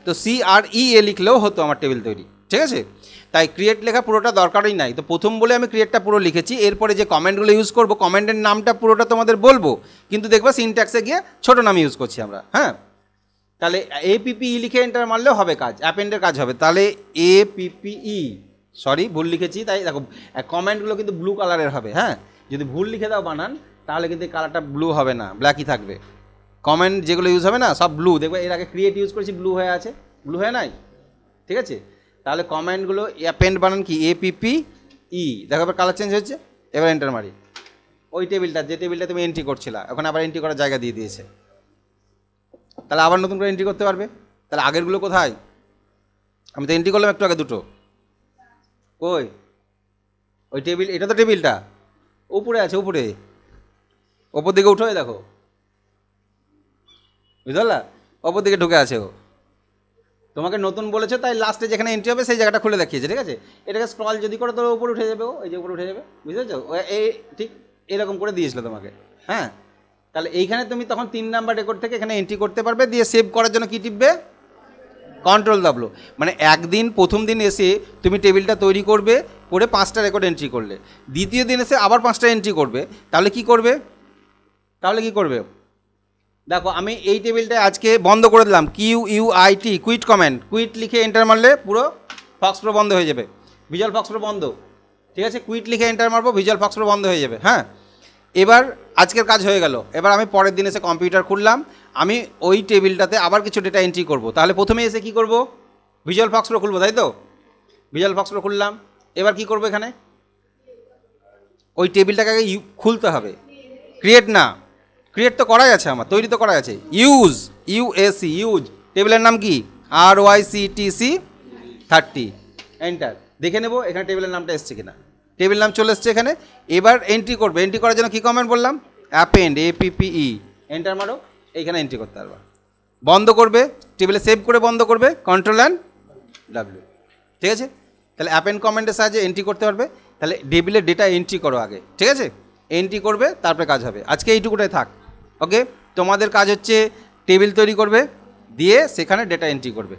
[SPEAKER 1] তো CREA লিখলেও হতো আমার টেবিল তৈরি, ঠিক আছে? তাই ক্রিয়েট লেখা পুরোটা দরকারই নাই। তো প্রথম বলে আমি ক্রিয়েটটা পুরো লিখেছি, এরপরে যে কমেন্টগুলো ইউজ করবো কমেন্টের নামটা পুরোটা তোমাদের বলবো, কিন্তু দেখবা সিনট্যাক্সে গিয়ে ছোটো নাম ইউজ করছি আমরা, হ্যাঁ? তাহলে APPE লিখে এন্টার মারলেও হবে কাজ, অ্যাপেন্ডের কাজ হবে। তাহলে APPE, সরি ভুল লিখেছি, তাই দেখো কমেন্টগুলো কিন্তু ব্লু কালারের হবে, হ্যাঁ? যদি ভুল লিখে দাও বানান তাহলে কিন্তু কালারটা ব্লু হবে না, ব্ল্যাকই থাকবে। কমেন্ট যেগুলো ইউজ হবে না সব ব্লু, দেখবে এর আগে ক্রিয়েট ইউজ করেছি, ব্লু হয়ে আছে, ব্লু হয়ে নাই, ঠিক আছে? তাহলে কমেন্টগুলো অ্যাপেন্ড বানান কি? APPE, দেখো এবার কালার চেঞ্জ হচ্ছে। এবার এন্টার মারি, ওই টেবিলটা, যে টেবিলটা তুমি এন্ট্রি করছিলা ওখানে আবার এন্ট্রি করার জায়গা দিয়ে দিয়েছে, তাহলে আবার নতুন করে এন্ট্রি করতে পারবে। তাহলে আগেরগুলো কোথায়? আমি তো এন্ট্রি করলাম একটু আগে দুটো, কই? ওই টেবিল, এটা তো টেবিলটা উপরে আছে, উপরে ওপর দিকে উঠো, দেখো, বুঝতে পারলা? ওপর দিকে ঢুকে আছে ও। তোমাকে নতুন বলেছে তাই লাস্টে যেখানে এন্ট্রি হবে সেই জায়গাটা খুলে দেখিয়েছে, ঠিক আছে? এটাকে স্ক্রল যদি করো তো উপরে উঠে যাবে, ও এই যে উপরে উঠে যাবে, বুঝতে পারছো? এই ঠিক এরকম করে দিয়েছিল তোমাকে, হ্যাঁ? তাহলে এইখানে তুমি তখন 3 নাম্বার রেকর্ড থেকে এখানে এন্ট্রি করতে পারবে। দিয়ে সেভ করার জন্য কী টিপবে? কন্ট্রোল দাবলো। মানে একদিন প্রথম দিন এসে তুমি টেবিলটা তৈরি করবে, করে 5টা রেকর্ড এন্ট্রি করলে, দ্বিতীয় দিন এসে আবার 5টা এন্ট্রি করবে, তাহলে কি করবে? দেখো আমি এই টেবিলটা আজকে বন্ধ করে দিলাম, QUIT, কুইট কমেন্ট, কুইট লিখে এন্টার মারলে পুরো ফক্স প্রো বন্ধ হয়ে যাবে, ভিজুয়াল ফক্স প্রো বন্ধ, ঠিক আছে। কুইট লিখে এন্টার মারবো, ভিজুয়াল ফক্স প্রো বন্ধ হয়ে যাবে। হ্যাঁ, এবার আজকের কাজ হয়ে গেল। এবার আমি পরের দিন এসে কম্পিউটার খুললাম, আমি ওই টেবিলটাতে আবার কিছু ডেটা এন্ট্রি করব। তাহলে প্রথমে এসে কি করব, ভিজুয়াল ফক্স প্রো খুলবো, তাই তো? ভিজুয়াল ফক্স প্রো খুললাম, এবার কি করবো, এখানে ওই টেবিলটাকে আগে খুলতে হবে, ক্রিয়েট না, ক্রিয়েট তো করাই আছে আমার, তৈরি তো করা আছে। ইউএসি, ইউজ, টেবিলের নাম কি, RYCTC 30, এন্টার। দেখে নেবো এখানে টেবিলের নামটা এসছে কিনা, টেবিল নাম চলে এসছে এখানে। এবার এন্ট্রি করবে, এন্ট্রি করার জন্য কী কমেন্ট বললাম, অ্যাপেন্ড, APPE, এন্টার মারো, এইখানে এন্ট্রি করতে পারবা। বন্ধ করবে, টেবিলে সেভ করে বন্ধ করবে, Ctrl+W, ঠিক আছে। তাহলে অ্যাপেন্ড কমেন্টের সাহায্যে এন্ট্রি করতে পারবে। তাহলে টেবিলের ডেটা এন্ট্রি করো আগে, ঠিক আছে, এন্ট্রি করবে তারপরে কাজ হবে। আজকে এইটুকুটাই থাক, ওকে। তোমাদের কাজ হচ্ছে টেবিল তৈরি করবে, দিয়ে সেখানে ডেটা এন্ট্রি করবে।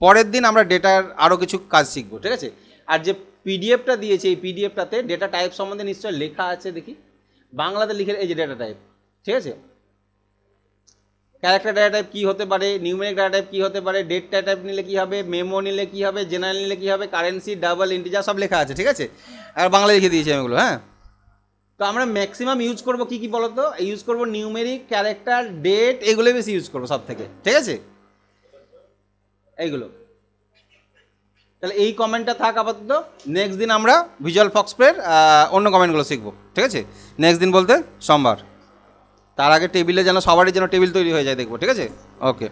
[SPEAKER 1] পরের দিন আমরা ডেটার আরও কিছু কাজ শিখবো, ঠিক আছে। আর যে পিডিএফটা দিয়েছে, এই পিডিএফটাতে ডেটা টাইপ সম্বন্ধে নিশ্চয়ই লেখা আছে, দেখি বাংলাতে লিখে, এই যে ডেটা টাইপ, ঠিক আছে। ক্যারেক্টার ডেটা টাইপ কী হতে পারে, নিউমেরিক ডেটা টাইপ কী হতে পারে, ডেট ডেটা টাইপ নিলে কী হবে, মেমো নিলে কী হবে, জেনারেল নিলে কী হবে, কারেন্সি, ডাবল, ইন্টিজার সব লেখা আছে, ঠিক আছে। আর বাংলা লিখে দিয়েছি আমি এগুলো, হ্যাঁ। তো আমরা ম্যাক্সিমাম ইউজ করবো কী কী বলো তো, ইউজ করবো নিউমেরিক, ক্যারেক্টার, ডেট, এগুলো বেশি ইউজ করবো সব থেকে, ঠিক আছে, এইগুলো। তাহলে এই কমেন্টটা থাক আপাতত। নেক্সট দিন আমরা ভিজুয়াল ফক্স প্রোর অন্য কমেন্টগুলো শিখবো, ঠিক আছে। নেক্সট দিন বলতে সোমবার। তার আগে টেবিলে যেন সবারই যেন টেবিল তৈরি হয়ে যায় দেখবো, ঠিক আছে, ওকে।